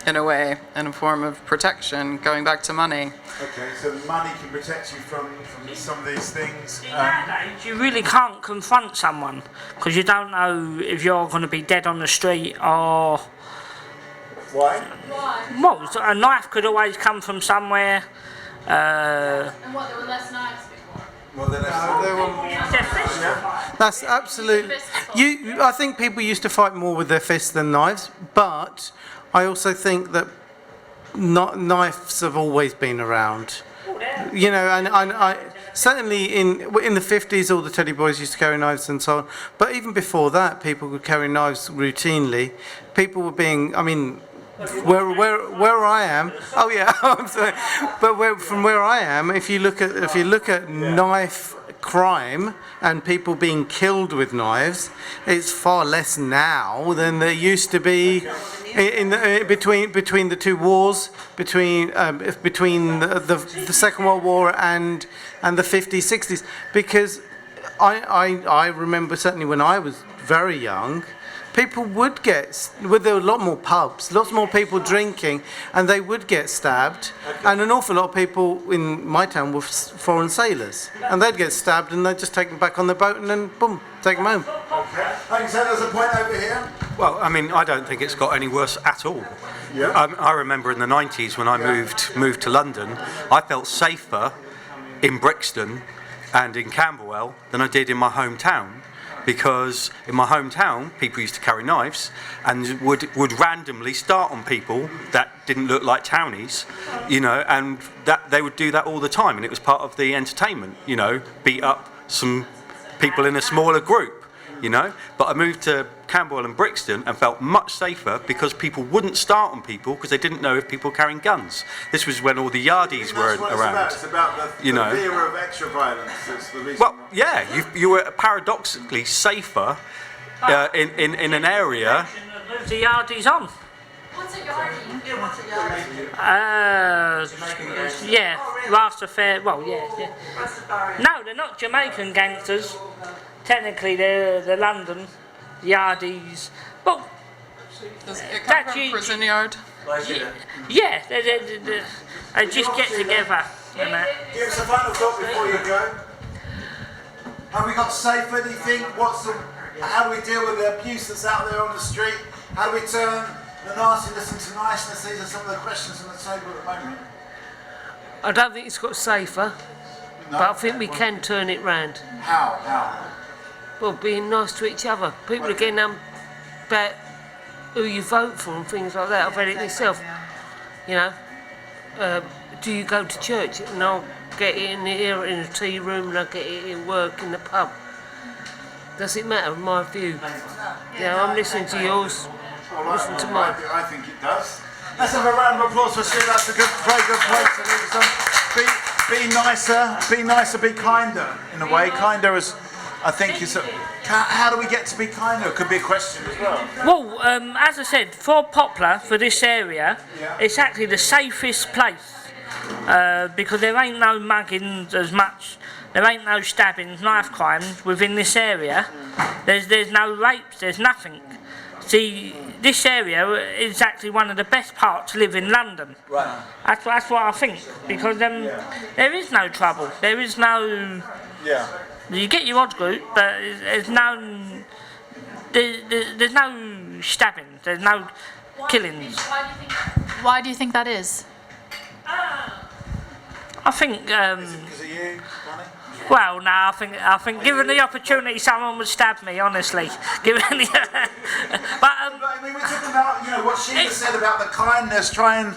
in a way, and a form of protection. Going back to money. Okay, so money can protect you from some of these things. In that age, you really can't confront someone because you don't know if you're going to be dead on the street or. Why? Well, a knife could always come from somewhere. And what, there were less knives before? Well, then That's absolutely. I think people used to fight more with their fists than knives, but I also think that knives have always been around. And I certainly in the 50s, all the teddy boys used to carry knives and so on. But even before that, people would carry knives routinely. People were being, where I am. Oh yeah, I'm sorry. But from where I am, if you look at knife crime and people being killed with knives, it's far less now than there used to be between the two wars, between the Second World War and the 50s, 60s. Because I remember certainly when I was very young, people would there were a lot more pubs, lots more people drinking, and they would get stabbed. And an awful lot of people in my town were foreign sailors, and they'd get stabbed, and they'd just take them back on the boat, and then boom, take them home. Okay. Thanks. There's a point over here. Well, I don't think it's got any worse at all. Yeah. I remember in the 90s when I moved to London, I felt safer in Brixton and in Camberwell than I did in my hometown. Because in my hometown, people used to carry knives and would randomly start on people that didn't look like townies, and that they would do that all the time, and it was part of the entertainment, beat up some people in a smaller group, But I moved to Camberwell and Brixton and felt much safer because people wouldn't start on people because they didn't know if people were carrying guns. This was when all the yardies weren't around. It's about the fear of extra violence. That's the reason. Well, yeah, you were paradoxically safer in an area. The yardies on. What's a yardie? Yeah, what's a yardie? Yeah, Rastafari. Well, yeah. No, they're not Jamaican gangsters. Technically, they're London yardies. Well, does it come from prison yard? Yeah, they just get together. Give us a final thought before you go. Have we got safer, do you think? How do we deal with the abuse that's out there on the street? How do we turn the nastiness into niceness? These are some of the questions on the table at the moment. I don't think it's got safer, but I think we can turn it round. How? Well, being nice to each other. People are getting about who you vote for and things like that. I've had it myself. Do you go to church? And I'll get it in here in a tea room, and I'll get it in work in the pub. Does it matter? My view. I'm listening to yours. Listen to mine. I think it does. Let's have a round of applause for Sue. That's a very good point to leave us on. be nicer, be kinder in a way. Kinder is, I think, is. How do we get to be kinder? Could be a question as well. Well, as I said, for Poplar, for this area, it's actually the safest place because there ain't no muggings as much. There ain't no stabbings, knife crimes within this area. There's no rapes, there's nothing. See, this area is actually one of the best parts to live in London. Right. That's what I think, because there is no trouble. There is no... Yeah. You get your odd group, but there's no stabbings, there's no killings. Why do you think that is? Is I think. it because of you, Ronnie? Well, no, I think given the opportunity, someone would stab me. Honestly, given the, but I mean, we're talking about what Sheila said about the kindness. Try and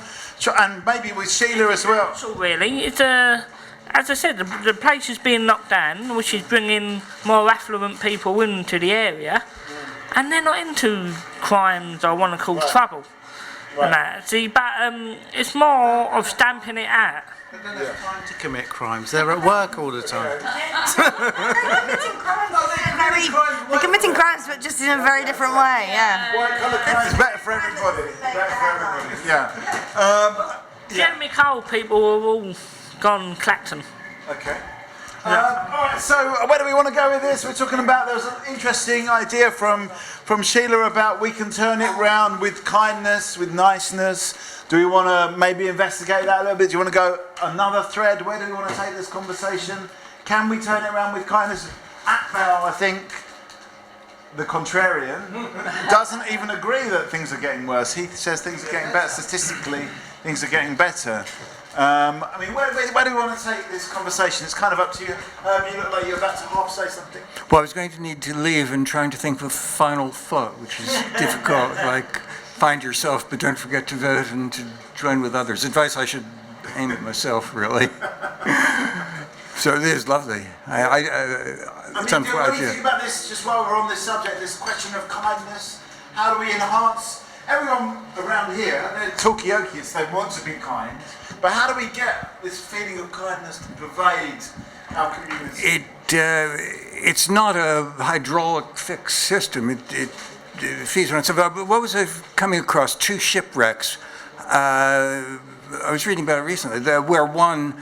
maybe with Sheila as well. So really, it's as I said, the place is being knocked down, which is bringing more affluent people into the area, and they're not into crimes I want to call trouble. And that. See, but it's more of stamping it out. They don't have time to commit crimes. They're at work all the time. They're committing crimes, but just in a very different way. Yeah. White collar crime is better for everybody. Yeah. Jeremy Cole people are all gone Clacton. Okay. All right, so where do we want to go with this? We're talking about, there was an interesting idea from Sheila about we can turn it round with kindness, with niceness. Do we want to maybe investigate that a little bit? Do you want to go another thread? Where do we want to take this conversation? Can we turn it around with kindness? Akbar, I think, the contrarian, doesn't even agree that things are getting worse. He says things are getting better. Statistically, things are getting better. I mean, where do we want to take this conversation? It's kind of up to you. You look like you're about to half say something. Well, I was going to need to leave and trying to think of a final thought, which is difficult. Like, find yourself, but don't forget to vote and to join with others. Advice I should aim at myself, really. So it is lovely. What do you think about this, just while we're on this subject, this question of kindness? How do we enhance... Everyone around here, they're Talkaokes, they want to be kind, but how do we get this feeling of kindness to pervade our community? It's not a hydraulic fixed system. It feeds on itself. What was I coming across? 2 shipwrecks. I was reading about it recently, where one,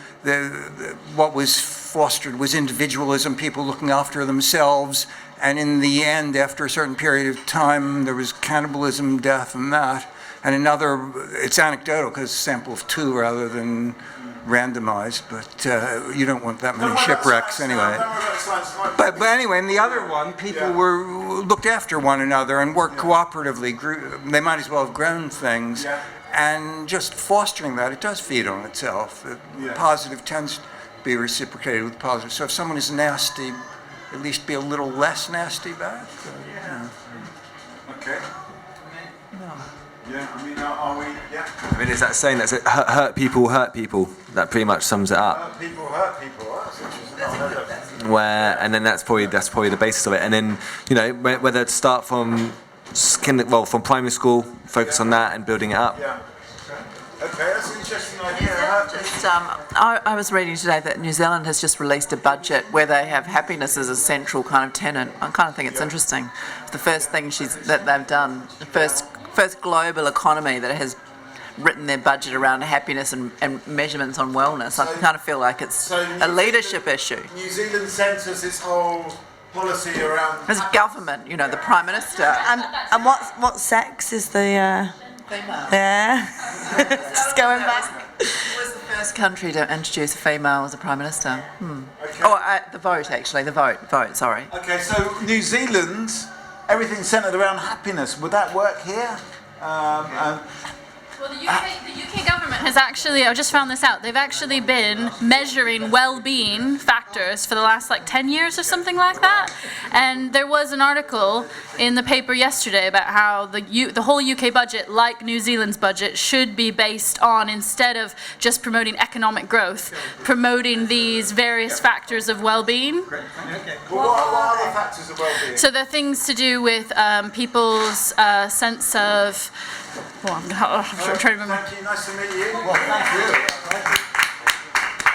what was fostered was individualism, people looking after themselves, and in the end, after a certain period of time, there was cannibalism, death, and that. And another, it's anecdotal because it's a sample of 2 rather than randomized, but you don't want that many shipwrecks anyway. But anyway, in the other one, people looked after one another and worked cooperatively. They might as well have grown things. And just fostering that, it does feed on itself. Positive tends to be reciprocated with positive. So if someone is nasty, at least be a little less nasty back. Okay. Yeah, I mean, are we? Yeah. I mean, is that saying that hurt people? That pretty much sums it up. Hurt people. That's interesting. And then that's probably the basis of it. And then whether to start from from primary school, focus on that and building it up. Yeah. Okay, that's an interesting idea. I was reading today that New Zealand has just released a budget where they have happiness as a central kind of tenet. I kind of think it's interesting. It's the first thing that they've done, the first global economy that has written their budget around happiness and measurements on wellness. I kind of feel like it's a leadership issue. New Zealand centres its whole policy around... As government, the Prime Minister. And what sex is the... Female. Yeah. Just going back. It was the first country to introduce a female as a Prime Minister. Okay. Oh, the vote, actually. The vote, sorry. Okay, so New Zealand, everything's centred around happiness. Would that work here? Well, the UK government has actually, I just found this out, they've actually been measuring well-being factors for the last 10 years or something like that. And there was an article in the paper yesterday about how the whole UK budget, like New Zealand's budget, should be based on, instead of just promoting economic growth, promoting these various factors of well-being. Well, what are the factors of well-being? So they're things to do with people's sense of... Well, I'm trying to remember. Thank you. Nice to meet you. Well, thank you.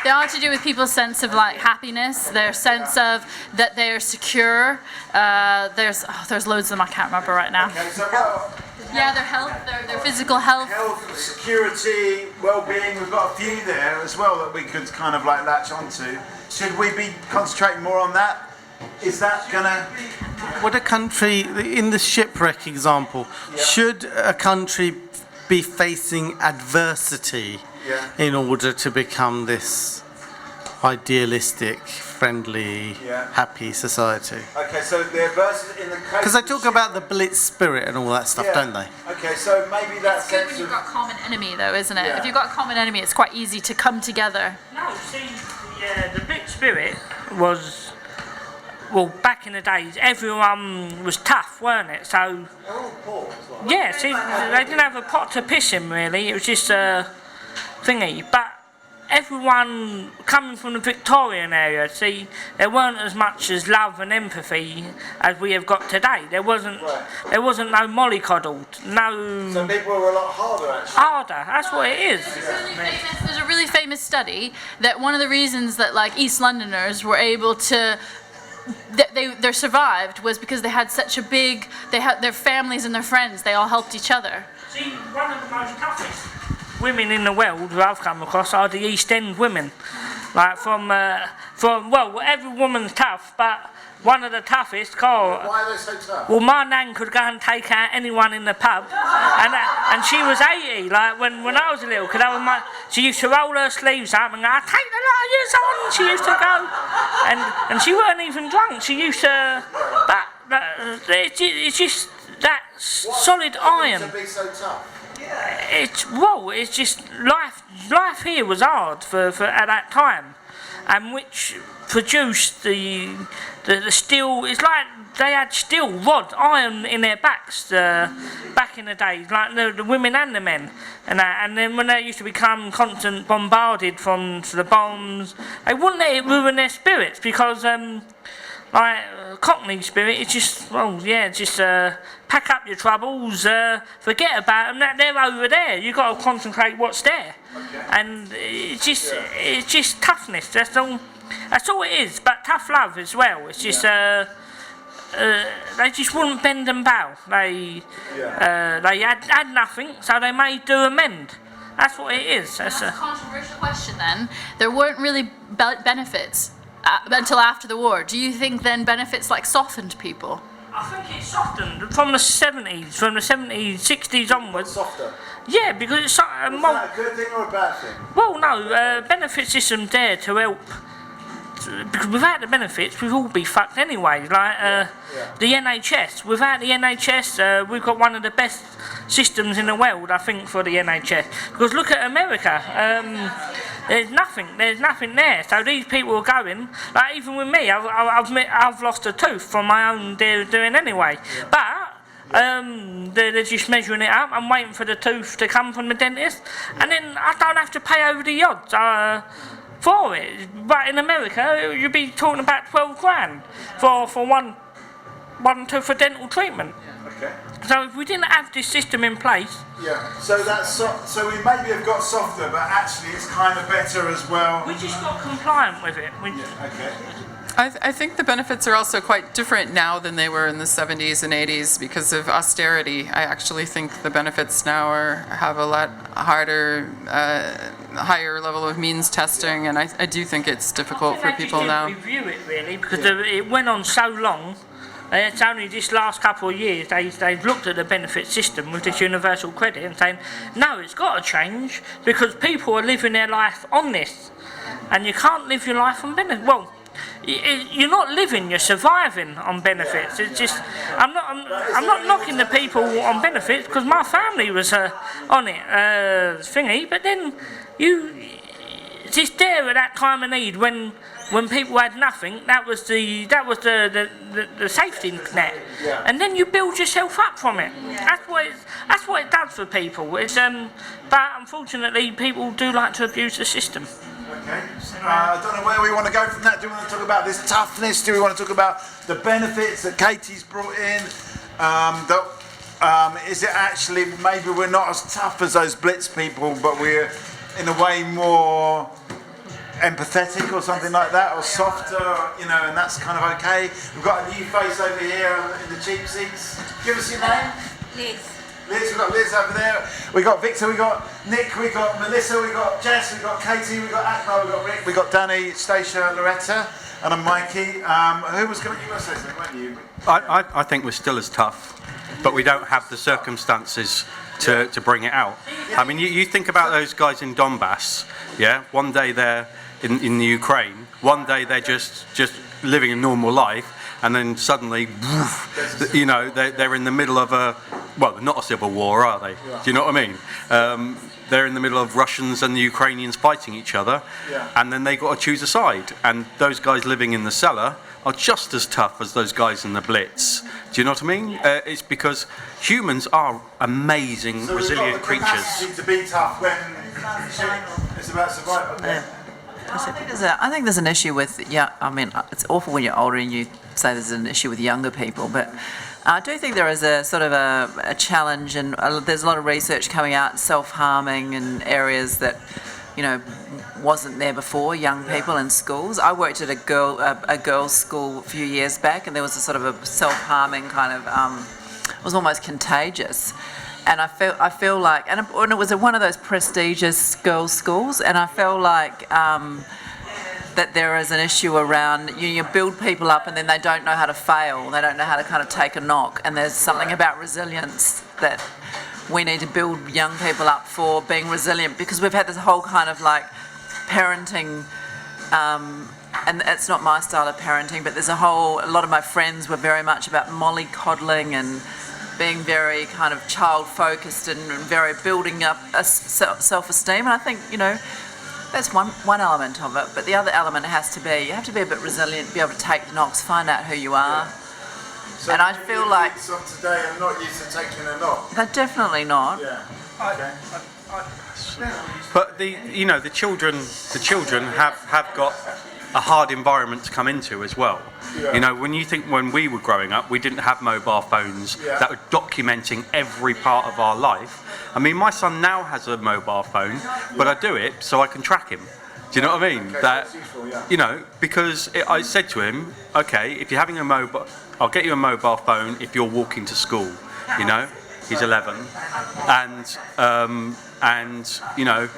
They are to do with people's sense of like happiness, their sense of that they're secure. There's loads of them I can't remember right now. Okay, so well, Yeah, their health, their physical health. health, security, well-being, we've got a few there as well that we could kind of like latch onto. Should we be concentrating more on that? Is that gonna... Would a country, in the shipwreck example, should a country be facing adversity in order to become this idealistic, friendly, happy society? Okay, so the adversity in the case... Because they talk about the Blitz spirit and all that stuff, don't they? Okay, so maybe that It's good sense when you've of... got a common enemy though, isn't it? Yeah. If you've got a common enemy, it's quite easy to come together. No, see, the big spirit was, well, back in the days, everyone was tough, weren't it? So, yeah, see, they didn't have a pot to piss in, really. It was just a thingy. But everyone coming from the Victorian area, see, there weren't as much as love and empathy as we have got today. There wasn't no mollycoddled, no... So people were a lot harder, actually. Harder, that's what it is. There's a really famous study that one of the reasons that like East Londoners were able to they survived was because they had such a big, they had their families and their friends, they all helped each other. See, one of the most toughest women in the world who I've come across are the East End women. Like from well, every woman's tough, but one of the toughest, Carl. Why are they so tough? Well, my nan could go and take out anyone in the pub, and she was 80. Like when I was a little kid, she used to roll her sleeves up and go, "Take the liars on." She used to go, and she weren't even drunk. She used to, but it's just that solid iron. To be so tough. It's just life here was hard for at that time, and which produced the steel. It's like they had steel rod iron in their backs back in the days, like the women and the men, and then when they used to become constant bombarded from the bombs, they wouldn't let it ruin their spirits because Cockney spirit, it's just, pack up your troubles, forget about them, they're over there, you've got to concentrate what's there. Okay. And it's just toughness, that's all it is, but tough love as well. It's just, they just wouldn't bend and bow. They had nothing, so they made do amend. That's what it is. That's a controversial question then. There weren't really benefits until after the war. Do you think then benefits like softened people? I think it's softened from the 70s, 60s onwards. Softer? Yeah, because it's... Is that a good thing or a bad thing? Well, no, benefit system there to help... Because without the benefits, we'd all be fucked anyway. Like the NHS. Without the NHS, we've got one of the best systems in the world, I think, for the NHS. Because look at America. There's nothing there. So these people are going. Like even with me, I've lost a tooth from my own doing anyway. But they're just measuring it up. I'm waiting for the tooth to come from the dentist, and then I don't have to pay over the odds. For it, but in America you'd be talking about 12 grand for one tooth for dental treatment. Okay. So if we didn't have this system in place, so that's so we maybe have got softer, but actually it's kind of better as well. we just got compliant with it. Okay. I think the benefits are also quite different now than they were in the 70s and 80s because of austerity. I actually think the benefits now have a lot harder, higher level of means testing, and I do think it's difficult for people now. Review it really because it went on so long. It's only this last couple of years they've looked at the benefit system with this universal credit and saying, no, it's got to change because people are living their life on this, and you can't live your life on benefits. Well, you're not living, you're surviving on benefits. It's just, I'm not knocking the people on benefits because my family was on it, thingy. But then it's just there at that time of need when people had nothing. That was the safety net, and then you build yourself up from it. That's what it does for people. It's but unfortunately, people do like to abuse the system. Okay. I don't know where we want to go from that. Do we want to talk about this toughness? Do we want to talk about the benefits that Katie's brought in? Is it actually maybe we're not as tough as those Blitz people, but we're in a way more empathetic or something like that, or softer, you know, and that's kind of okay. We've got a new face over here in the cheap seats. Give us your name. Liz. Liz, we've got Liz over there. We got Victor, we got Nick, we got Melissa, we got Jess, we got Katie, we got Akbar, we got Rick, we got Danny, Stacia, Loretta, and I'm Mikey. Who was going to give us this, weren't you? I think we're still as tough, but we don't have the circumstances to bring it out. I mean, you think about those guys in Donbass, yeah? One day they're in the Ukraine, one day they're just living a normal life, and then suddenly, woof, you know, they're in the middle of well, they're not a civil war, are they? Do you know what I mean? They're in the middle of Russians and the Ukrainians fighting each other, and then they got to choose a side. And those guys living in the cellar are just as tough as those guys in the Blitz. Do you know what I mean? It's because humans are amazing, resilient creatures. Capacity to be tough when it's about survival. Yeah. I think there's an issue with, I mean, it's awful when you're older and you say there's an issue with younger people, but I do think there is a sort of a challenge, and there's a lot of research coming out, self-harming in areas that, you know, wasn't there before, young people in schools. I worked at a girls' school a few years back, and there was a sort of a self-harming kind of, it was almost contagious. And I feel like, and it was one of those prestigious girls' schools, and I feel like that there is an issue around, you build people up and then they don't know how to fail, they don't know how to kind of take a knock, and there's something about resilience that we need to build young people up for being resilient, because we've had this whole kind of like parenting, and it's not my style of parenting, but there's a lot of my friends were very much about mollycoddling and being very kind of child-focused and very building up a self-esteem. And I think, you know, that's one element of it. But the other element has to be, you have to be a bit resilient, be able to take the knocks, find out who you are. So and I feel like some today are not used to taking a knock. They're definitely not. Yeah. Okay. But the children have got a hard environment to come into as well. Yeah. You know, when we were growing up, we didn't have mobile phones that were documenting every part of our life. I mean, my son now has a mobile phone, but I do it so I can track him. Do you know what I mean? Okay, That, useful, yeah. you know, because I said to him, okay, if you're having a mobile, I'll get you a mobile phone if you're walking to school. You know, he's 11, and you know,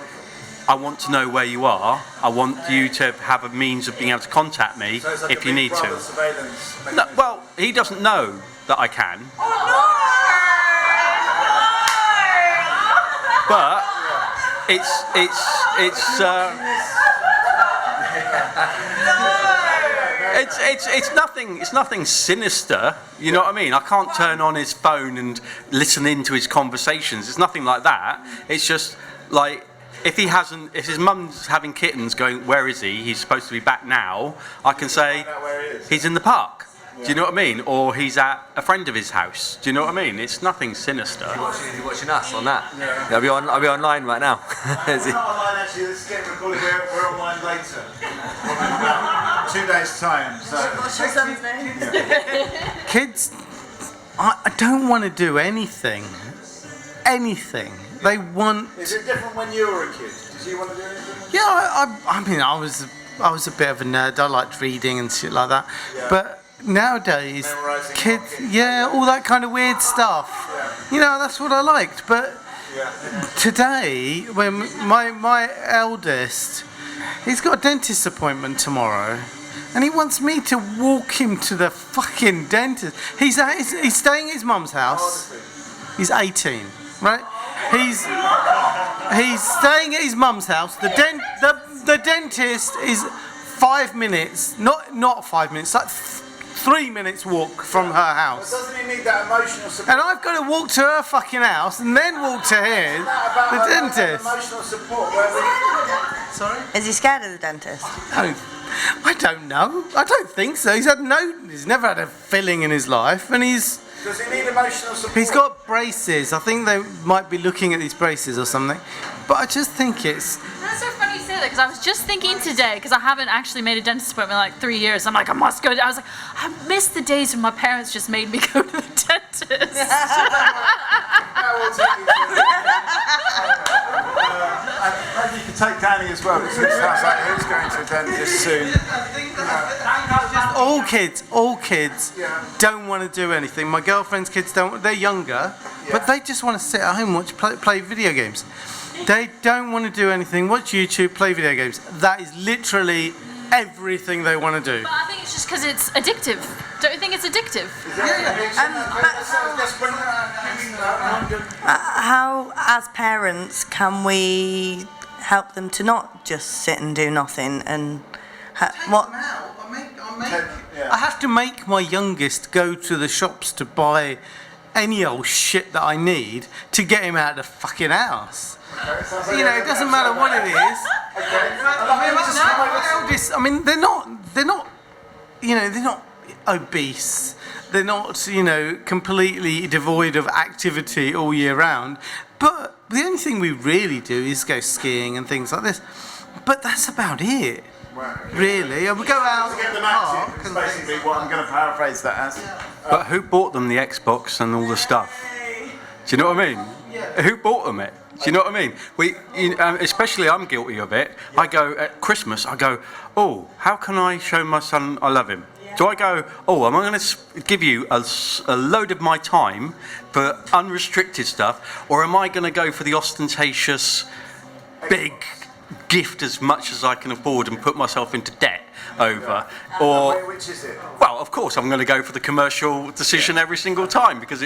I want to know where you are. I want you to have a means of being able to contact me So it's like if a you Big need to. Brother surveillance No, mechanism. well, he doesn't know that I can. But it's nothing sinister. You know what I mean? I can't turn on his phone and listen into his conversations. It's nothing like that. It's just like, if his mum's having kittens going, where is he? He's supposed to be back now. I can say, he's in the park. Do you know what I mean? Or he's at a friend of his house. Do you know what I mean? It's nothing sinister. You're watching us on that? Yeah. I'll be online right now. We're not online actually, this is getting recorded, we're online later. In about 2 days' time. So. What's your son's name? Kids, I don't want to do anything. Anything. They want. Is it different when you were a kid? Did you want to do anything? Yeah, I mean, I was a bit of a nerd. I liked reading and shit like that. Yeah. But nowadays, Memorising kids, pocket. yeah, all that kind of weird stuff. Yeah. You know, that's what I liked. But Yeah. today, when my eldest, he's got a dentist appointment tomorrow, and he wants me to walk him to the fucking dentist. He's staying at his mum's house. He's 18, right? He's staying at his mum's house. The dentist is 5 minutes, not 5 minutes, like 3 minutes walk from her But house. doesn't he need that emotional support? And I've got to walk to her fucking house and then walk to his, About the that dentist. emotional support where we... Sorry? Is he scared of the dentist? I don't know. I don't think so. He's never had a filling in his life, and Does he need emotional support? he's got braces. I think they might be looking at these braces or something. But I just think it's. That's so funny you say that, because I was just thinking today, because I haven't actually made a dentist appointment in like 3 years. I'm like, I must go. I was like, I miss the days when my parents just made me go to the dentist. Maybe you could take Danny as well, because it sounds like he's going to the dentist soon. All kids don't want to do anything. My girlfriend's kids don't. They're younger, but they just want to sit at home and play video games. They don't want to do anything. Watch YouTube, play video games. That is literally everything they want to do. But I think it's just because it's addictive. Don't you think it's addictive? How, as parents, can we help them to not just sit and do nothing? And I have to make my youngest go to the shops to buy any old shit that I need to get him out of the fucking house. You know, it doesn't matter what it is. I mean, they're not, you know, they're not obese. They're not, you know, completely devoid of activity all year round. But the only thing we really do is go skiing and things like this. But that's about it. Really, we go out to get them active, is basically what I'm going to paraphrase that as. But who bought them the Xbox and all the stuff? Do you know what I mean? Who bought them it? Do you know what I mean? Especially I'm guilty of it. I go at Christmas, I go, oh, how can I show my son I love him? Do I go, oh, am I going to give you a load of my time for unrestricted stuff, or am I going to go for the ostentatious, big gift as much as I can afford and put myself into debt over? Or, which is it? well, of course, I'm going to go for the commercial decision every single time, because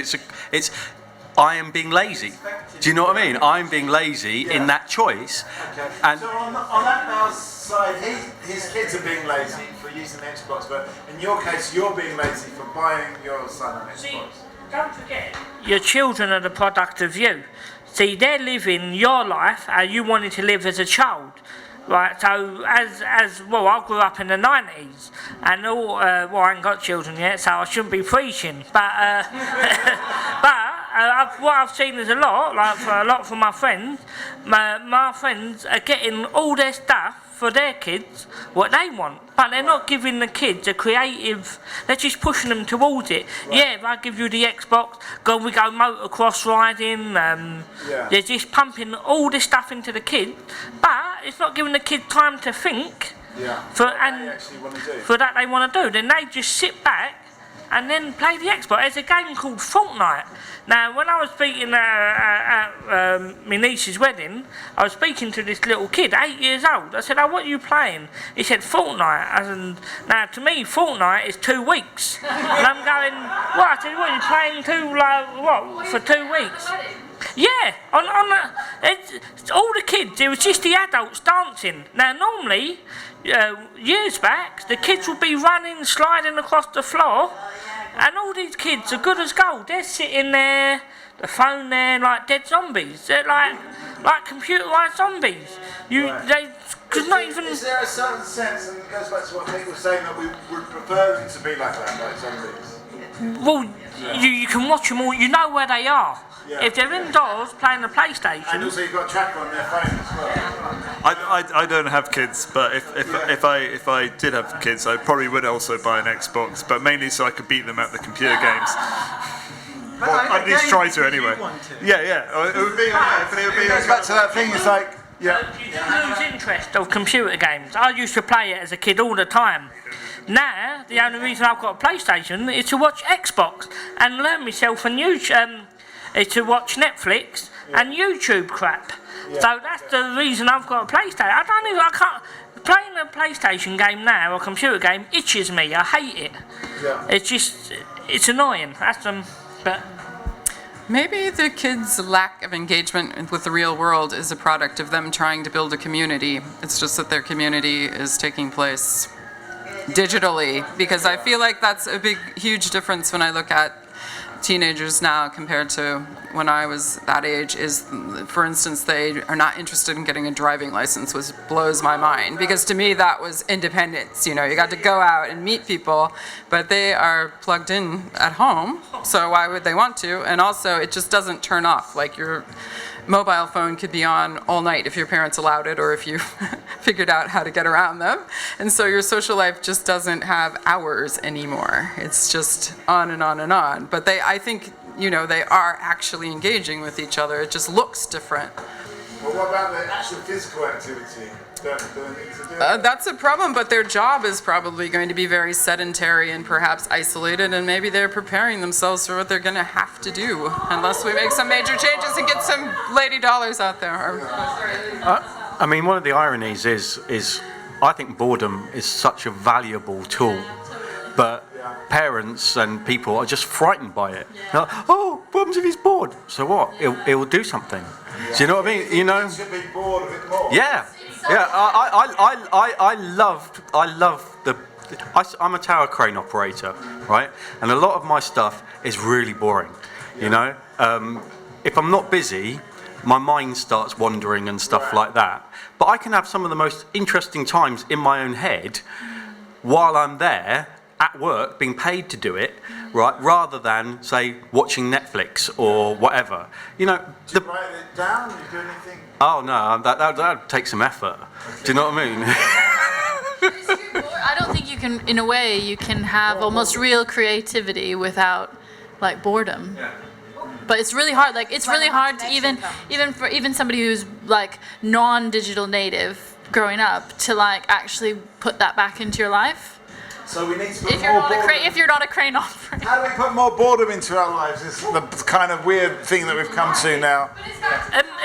I am being lazy. Do you know what I mean? I'm being lazy in that choice. Okay. And so on that Mel's side, his kids are being lazy for using the Xbox, but in your case, you're being lazy for buying your son an Xbox. See, don't forget, your children are the product of you. See, they're living your life how you wanted to live as a child. Right, so as well, I grew up in the 90s, and well, I ain't got children yet, so I shouldn't be preaching. But what I've seen is a lot, like for a lot from my friends. My friends are getting all their stuff for their kids, what they want, but they're not giving the kids a creative. They're just pushing them towards it. Right. Yeah, if I give you the Xbox, we go motocross riding. They're just pumping all this stuff into the kid, but it's not giving the kid time to think. For that they want to do. Then they just sit back and then play the Xbox. There's a game called Fortnite. Now, when I was speaking at my niece's wedding, I was speaking to this little kid, 8 years old. I said, oh, what are you playing? He said, Fortnite. Now, to me, Fortnite is 2 weeks. And I'm going, what? I said, what, are you playing for 2 weeks? Yeah, all the kids, it was just the adults dancing. Now, normally, years back, the kids would be running, sliding across the floor, and all these kids are good as gold. They're sitting there, the phone there, like dead zombies. They're like computerised zombies. They could not even. Is there a certain sense, and it goes back to what Nick was saying, that we would prefer them to be like that, like zombies? Well, you can watch them all. You know where they are. Yeah. If they're indoors playing the PlayStation. And also you've got a tracker on their phone as well. I don't have kids, but if I did have kids, I probably would also buy an Xbox, but mainly so I could beat them at the computer games. Well, at least try to anyway. Yeah. It would be goes back to that thing. It's like you lose interest of computer games. I used to play it as a kid all the time. Now the only reason I've got a PlayStation is to watch Xbox and learn myself a new. Is to watch Netflix and YouTube crap. So that's the reason I've got a PlayStation. I can't. Playing a PlayStation game now, or a computer game, itches me. I hate it. It's annoying. But maybe the kids' lack of engagement with the real world is a product of them trying to build a community. It's just that their community is taking place digitally, because I feel like that's a huge difference when I look at teenagers now compared to when I was that age. Is, for instance, they are not interested in getting a driving license, which blows my mind, because to me that was independence. You got to go out and meet people, but they are plugged in at home, so why would they want to? And also, it just doesn't turn off. Like, your mobile phone could be on all night if your parents allowed it, or if you figured out how to get around them. And so your social life just doesn't have hours anymore. It's just on and on and on. But I think, they are actually engaging with each other. It just looks different. Well, what about the actual physical activity? Don't need to do That's a problem, but their job is probably going to be very sedentary and perhaps isolated, and maybe they're preparing themselves for what they're going to have to do, unless we make some major changes and get some lady dollars out there. I mean, one of the ironies is I think boredom is such a valuable tool, but parents and people are just frightened by it. They're like, oh, what happens if he's bored? So what? He'll do something. Do you know what I mean? You know? Should be bored of it more. Yeah. I love the. I'm a tower crane operator, right? And a lot of my stuff is really boring. You know, if I'm not busy, my mind starts wandering and stuff like that. But I can have some of the most interesting times in my own head while I'm there at work, being paid to do it, right? Rather than say watching Netflix or whatever. You know. Do you write it down? Do you do anything? Oh no, that would take some effort. Do you know what I mean? I don't think you can, in a way, you can have almost real creativity without like boredom. Yeah. But it's really hard. Like it's really hard to even somebody who's like non-digital native growing up to like actually put that back into your life. So we need to put If you're more not boredom. if you're not a crane operator. How do we put more boredom into our lives? It's the kind of weird thing that we've come to now.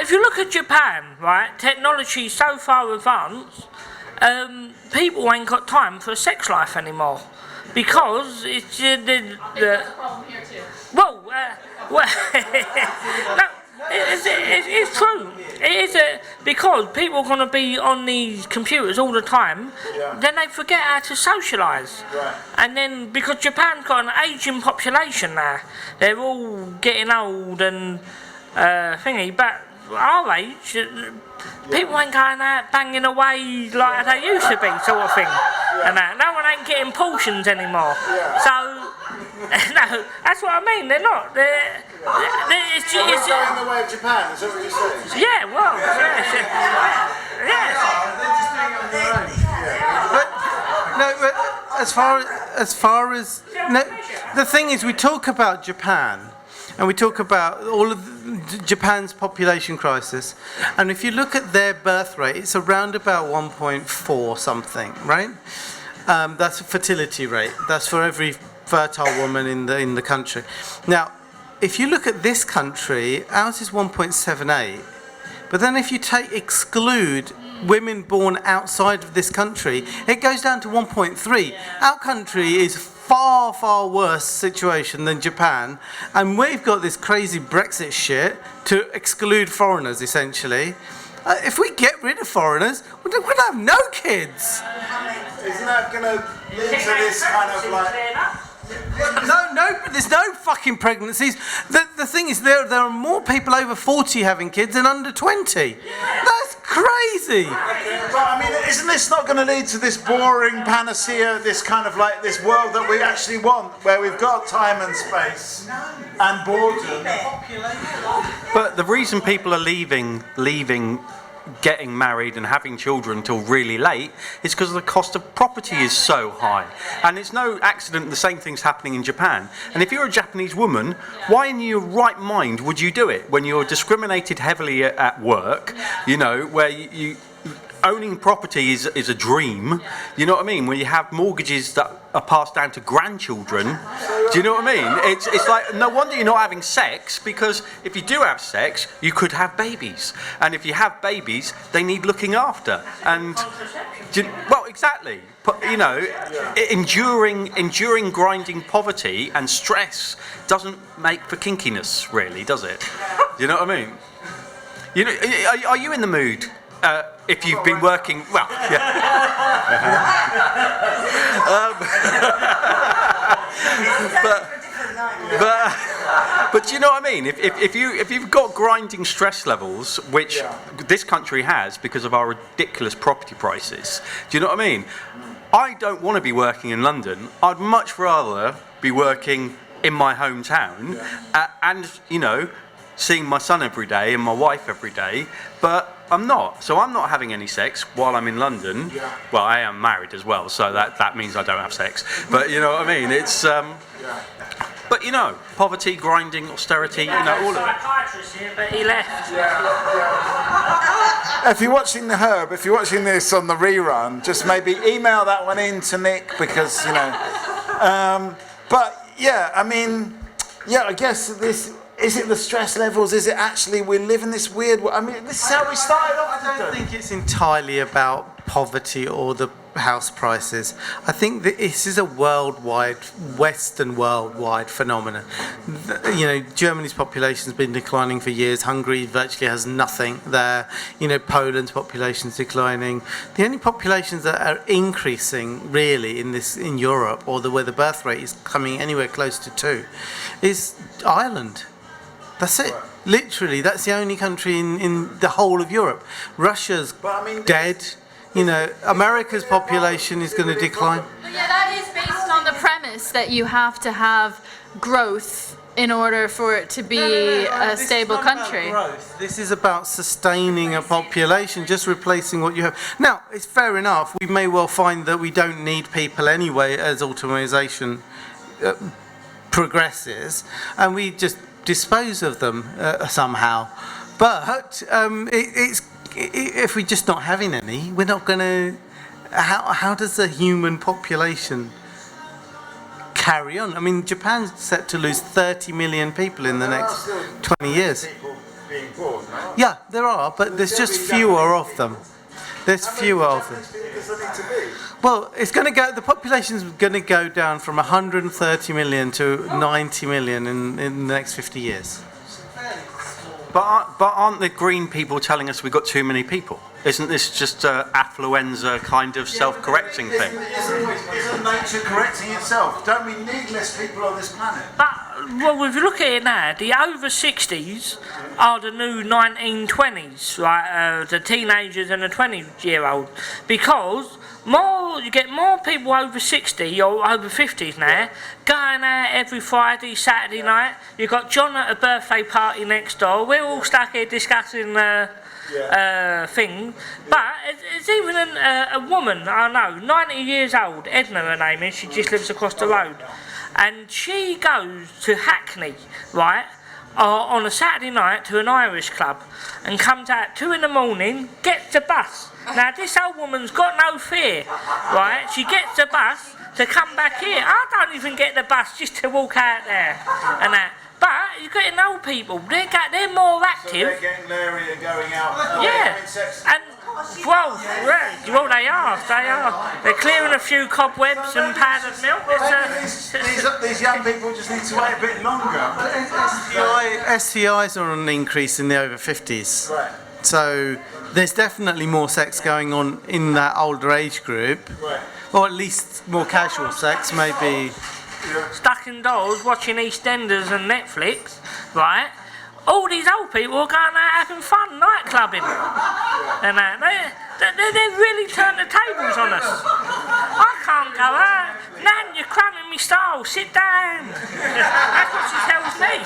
If you look at Japan, right, technology so far advanced, people ain't got time for a sex life anymore because it's well, no, it's true. It is because people are going to be on these computers all the time, then they forget how to socialise. Right. And then because Japan's got an ageing population now, they're all getting old and thingy. But our age, people ain't going out banging away like they used to be, sort of thing. And that. No one ain't getting portions anymore. So. No, that's what I mean. They're not. It's We're going the way of Japan. Is that what you're saying? yeah. Well, yes. But as far as no, the thing is, we talk about Japan, and we talk about all of Japan's population crisis, and if you look at their birth rate, it's around about 1.4 something, right? That's a fertility rate. That's for every fertile woman in the country. Now, if you look at this country, ours is 1.78. But then if you exclude women born outside of this country, it goes down to 1.3. Our country is far, far worse situation than Japan, and we've got this crazy Brexit shit to exclude foreigners, essentially. If we get rid of foreigners, we'd have no kids. Isn't that going to lead to this kind of like... No, there's no fucking pregnancies. The thing is, there are more people over 40 having kids than under 20. That's crazy. But I mean, isn't this not going to lead to this boring panacea, this kind of like this world that we actually want, where we've got time and space and boredom? But the reason people are leaving, getting married and having children till really late is because the cost of property is so high. And it's no accident the same thing's happening in Japan. And if you're a Japanese woman, why in your right mind would you do it when you're discriminated heavily at work, you know, where you owning property is a dream, you know what I mean, where you have mortgages that are passed down to grandchildren, do you know what I mean? It's like, no wonder you're not having sex, because if you do have sex, you could have babies, and if you have babies, they need looking after, and, well, exactly, you know, enduring grinding poverty and stress doesn't make for kinkiness, really, does it? Do you know what I mean? You know, are you in the mood? If you've been working, well, yeah. But you know what I mean? If you've got grinding stress levels, which this country has because of our ridiculous property prices, do you know what I mean? I don't want to be working in London. I'd much rather be working in my hometown, and you know, seeing my son every day and my wife every day, but I'm not. So I'm not having any sex while I'm in London. Yeah. Well, I am married as well, so that means I don't have sex. But you know what I mean? It's But you know, poverty, grinding, austerity, you know, all of it. Psychiatrist here, but he left. If you're watching the Herb, if you're watching this on the rerun, just maybe email that one in to Nick because, you know. But yeah, I mean, yeah, I guess this, is it the stress levels? Is it actually we live in this weird, I mean, this is how we started off. I don't think it's entirely about poverty or the house prices. I think that this is a worldwide, Western worldwide phenomenon. You know, Germany's population's been declining for years. Hungary virtually has nothing there. You know, Poland's population's declining. The only populations that are increasing really in Europe, or where the birth rate is coming anywhere close to 2, is Ireland. That's it. Literally, that's the only country in the whole of Europe. Russia's dead. You know, America's population is going to decline. But yeah, that is based on the premise that you have to have growth in order for it to be a stable country. This is about sustaining a population, just replacing what you have. Now, it's fair enough. We may well find that we don't need people anyway as automisation progresses, and we just dispose of them somehow. But if we're just not having any, we're not going to. How does the human population carry on? I mean, Japan's set to lose 30 million people in the next 20 years. Being born, right? Yeah, there are, but there's just fewer of them. There's fewer of them. Well, it's going to go. The population's going to go down from 130 million to 90 million in the next 50 years. But aren't the green people telling us we've got too many people? Isn't this just an affluenza kind of self-correcting thing? Isn't nature correcting itself? Don't we need less people on this planet? But, well, if you look at it now, the over 60s are the new 1920s, like the teenagers and the 20-year-old, because you get more people over 60 or over 50s now going out every Friday, Saturday night. You've got John at a birthday party next door. We're all stuck here discussing thing. But it's even a woman I know, 90 years old, Edna her name is, she just lives across the road, and she goes to Hackney, right, on a Saturday night to an Irish club and comes out 2 in the morning, gets the bus. Now this old woman's got no fear, right? She gets the bus to come back here. I don't even get the bus just to walk out there and that. But you're getting old people, they're more active. So they're getting leery and going out. Yeah, and well, they are. They're clearing a few cobwebs and powdered milk. These young people just need to wait a bit longer. STIs are on an increase in the over 50s. Right. So there's definitely more sex going on in that older age group. Right. Or at least more casual sex, maybe. Stuck indoors watching EastEnders and Netflix, right? All these old people are going out having fun, nightclubbing. And they really turned the tables on us. I can't go out. Nan, you're cramming me style, sit down. That's what she tells me.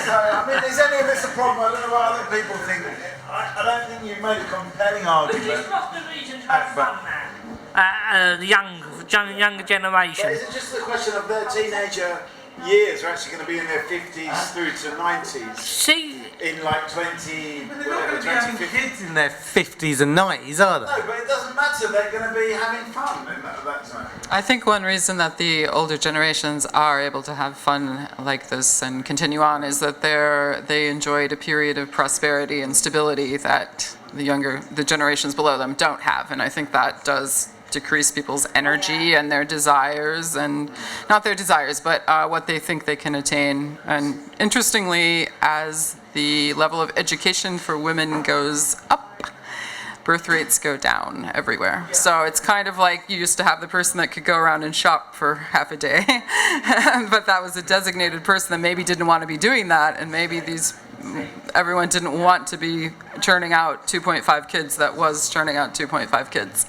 So, I mean, is any of this a problem? I don't know what other people think. I don't think you've made a compelling argument. But it's not the reason to have fun now. The younger generation. Is it just the question of their teenager years are actually going to be in their 50s through to 90s? See, in like 20, But they're not going to be 20, having 50. kids in their 50s and 90s, are they? No, but it doesn't matter. They're going to be having fun in that time. I think one reason that the older generations are able to have fun like this and continue on is that they enjoyed a period of prosperity and stability that the generations below them don't have, and I think that does decrease people's energy and their desires, and not their desires, but what they think they can attain. And interestingly, as the level of education for women goes up, birth rates go down everywhere. So it's kind of like you used to have the person that could go around and shop for half a day, but that was a designated person that maybe didn't want to be doing that, and maybe everyone didn't want to be churning out 2.5 kids that was churning out 2.5 kids.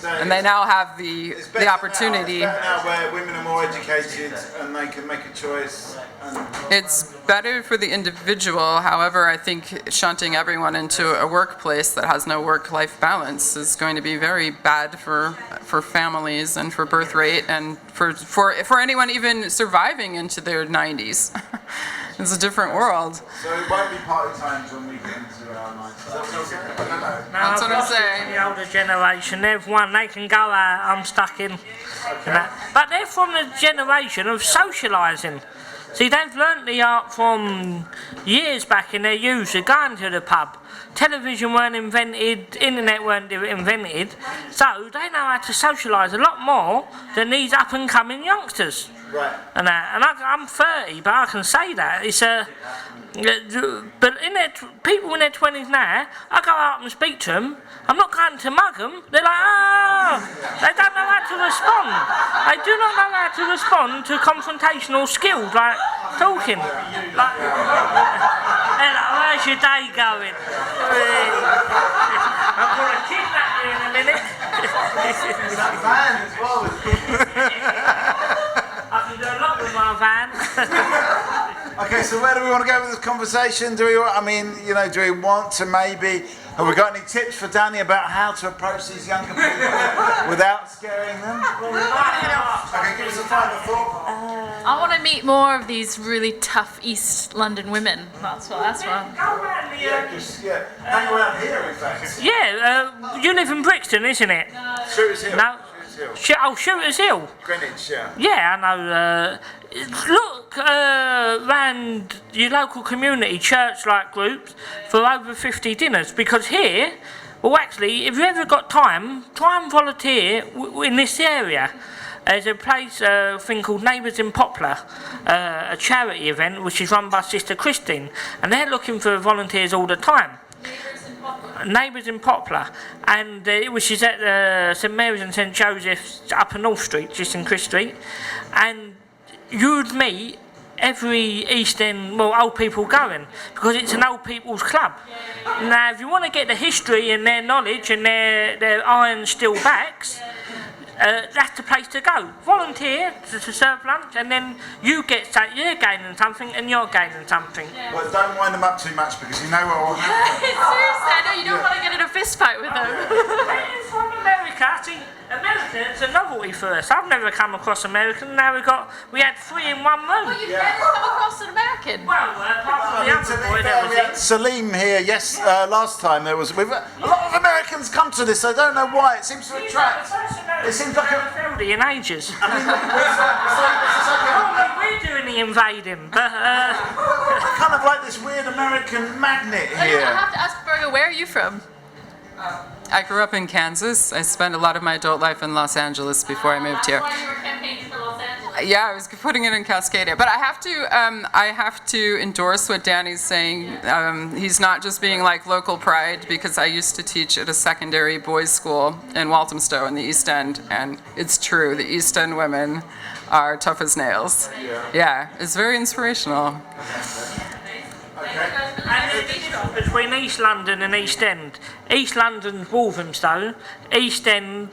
and they now have the opportunity. It's better now where women are more educated and they can make a choice. It's better for the individual. However, I think shunting everyone into a workplace that has no work-life balance is going to be very bad for families and for birth rate and for anyone even surviving into their 90s. It's a different world. So it won't be party times on weekends around nights. That's what I'm saying. The older generation, everyone, they can go out, I'm stuck in. But they're from the generation of socialising. See, they've learnt the art from years back in their youth of going to the pub. Television weren't invented, internet weren't invented, so they know how to socialise a lot more than these up-and-coming youngsters. Right. And I'm 30, but I can say that. But people in their 20s now, I go out and speak to them. I'm not going to mug them. They're like, they don't know how to respond. They do not know how to respond to confrontational skills like talking. Like, where's your day going? I'm going to kidnap you in a minute. I can do a lot with my van. Okay, so where do we want to go with this conversation? Do we want to maybe... Have we got any tips for Danny about how to approach these younger people without scaring them? Okay, give us a final thought. I want to meet more of these really tough East London women. That's what. Hang around here, in fact. Yeah, you live in Brixton, isn't it? Shooters Hill. No. Shooters Hill. Greenwich, yeah. Yeah, I know. Look around your local community church-like groups for over 50 dinners, because here, well, actually, if you ever got time, try and volunteer in this area. There's a place, a thing called Neighbours in Poplar, a charity event which is run by Sister Christine, and they're looking for volunteers all the time. Neighbours in Poplar, and which is at St Mary's and St Joseph's up on North Street, just in Chris Street, and you'd meet every East End, old people going, because it's an old people's club. Now, if you want to get the history and their knowledge and their iron steel backs, that's the place to go. Volunteer to serve lunch, and then you're gaining something and you're gaining something. Well, don't wind them up too much, because you know what will happen. Seriously, I know you don't want to get in a fist fight with them. They're from America. See, America, it's a novelty for us. I've never come across American. Now we had 3 in one room. Well, you've never come across an American. Well, apart from the other boy that was in. Salim here, yes, last time a lot of Americans come to this, I don't know why, it seems to attract. It seems like in ages. I mean, we're doing the invading, but kind of like this weird American magnet here. I have to ask Berger, where are you from? I grew up in Kansas. I spent a lot of my adult life in Los Angeles before I moved here. That's why you were campaigning for Los Angeles. Yeah, I was putting it in Cascadia. But I have to endorse what Danny's saying. He's not just being like local pride, because I used to teach at a secondary boys' school in Walthamstow in the East End, and it's true. The East End women are tough as nails. Yeah, it's very inspirational. And the difference between East London and East End. East London's Walthamstow. East End,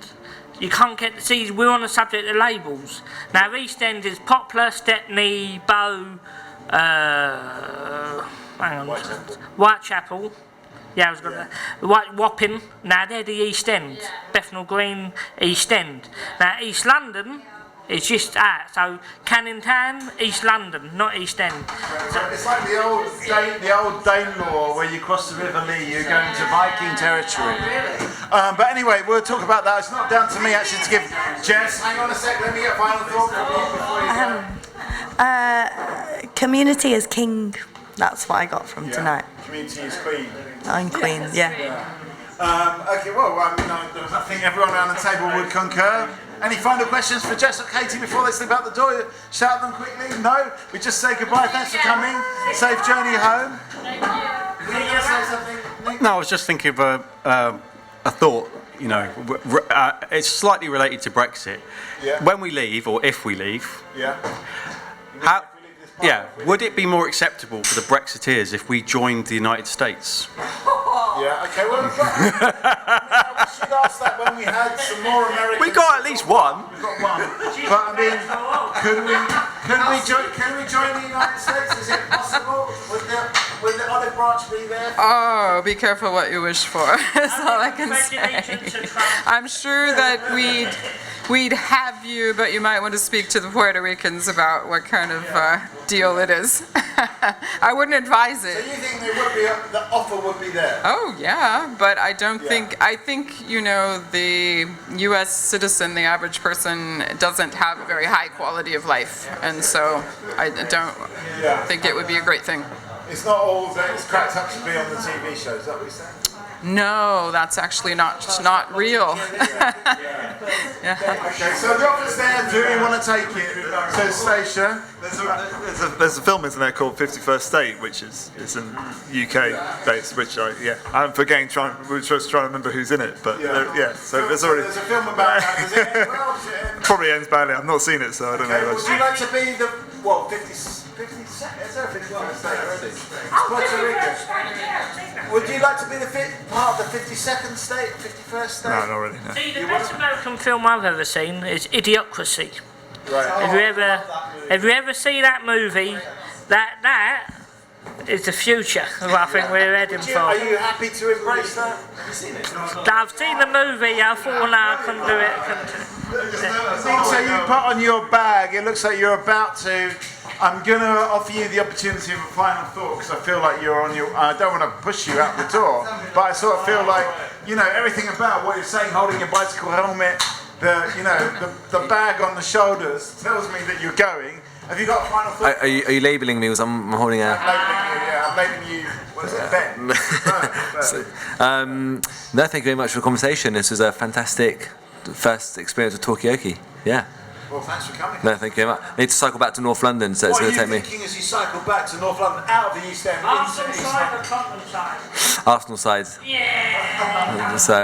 you can't get to see. We're on the subject of labels. Now, East End is Poplar, Stepney, Bow, Whitechapel. Yeah, I was going to. Wapping. Now, they're the East End. Bethnal Green, East End. Now, East London. It's just that. So Canning Town, East London, not East End. So it's like the old Danelaw where you cross the River Lee, you go into Viking territory. But anyway, we'll talk about that. It's not down to me actually to give Jess. Hang on a sec. Let me get a final thought before you go. Community is king. That's what I got from tonight. Community is queen. I'm queen. Yeah. Okay. Well, I think everyone around the table would concur. Any final questions for Jess or Katie before they slip out the door? Shout them quickly. No? We just say goodbye. Thanks for coming. Safe journey home. Thank you. Were you going to say something, Nick? No, I was just thinking of a thought. It's slightly related to Brexit. Yeah. When we leave, or if we leave, would it be more acceptable for the Brexiteers if we joined the United States? Yeah. Okay. Well. should ask that when we had some more Americans. We got at least one. We got one. But I mean, can we join the United States? Is it possible? Would the olive branch be there? Oh, be careful what you wish for. That's all I can say. I'm sure that we'd have you, but you might want to speak to the Puerto Ricans about what kind of deal it is. I wouldn't advise it. So you think the offer would be there? Oh yeah, but I don't think. I think the U.S. citizen, the average person, doesn't have a very high quality of life, and so I don't think it would be a great thing. It's not all that it's cracked up to be on the TV shows. Is that what you're saying? No, that's actually not real. Okay, so the offer's there. Do we want to take it? So, Stacia, There's a film, isn't there, called 51st State, which is in UK based, which I'm forgetting. We're just trying to remember who's in it, but so there's already. There's a film about that. Does it end well? Does it end? Probably ends badly. I've not seen it, so I don't know. Would you like to be the 50 second? Is there a 51st state already? Puerto Rico. Would you like to be part of the 52nd state, 51st state? No, not really. No. See, the best American film I've ever seen is Idiocracy. Right. Have you ever seen that movie? That is the future of what I think we're heading for. Are you happy to embrace that? Have you seen it? I've seen the movie. I thought, no, I couldn't do it. So you put on your bag. It looks like you're about to. I'm going to offer you the opportunity of a final thought because I feel like you're on your. I don't want to push you out the door, but I sort of feel like everything about what you're saying, holding your bicycle helmet, the bag on the shoulders tells me that you're going. Have you got a final thought? Are you labelling me because I'm holding a... I'm labelling you, what is it, Ben? No, thank you very much for the conversation. This was a fantastic first experience with Talkaoke. Yeah. Well, thanks for coming. No, thank you very much. I need to cycle back to North London, so it's going to take me... What are you thinking as you cycle back to North London, out of the East End, into East London? Arsenal side. Yeah. So,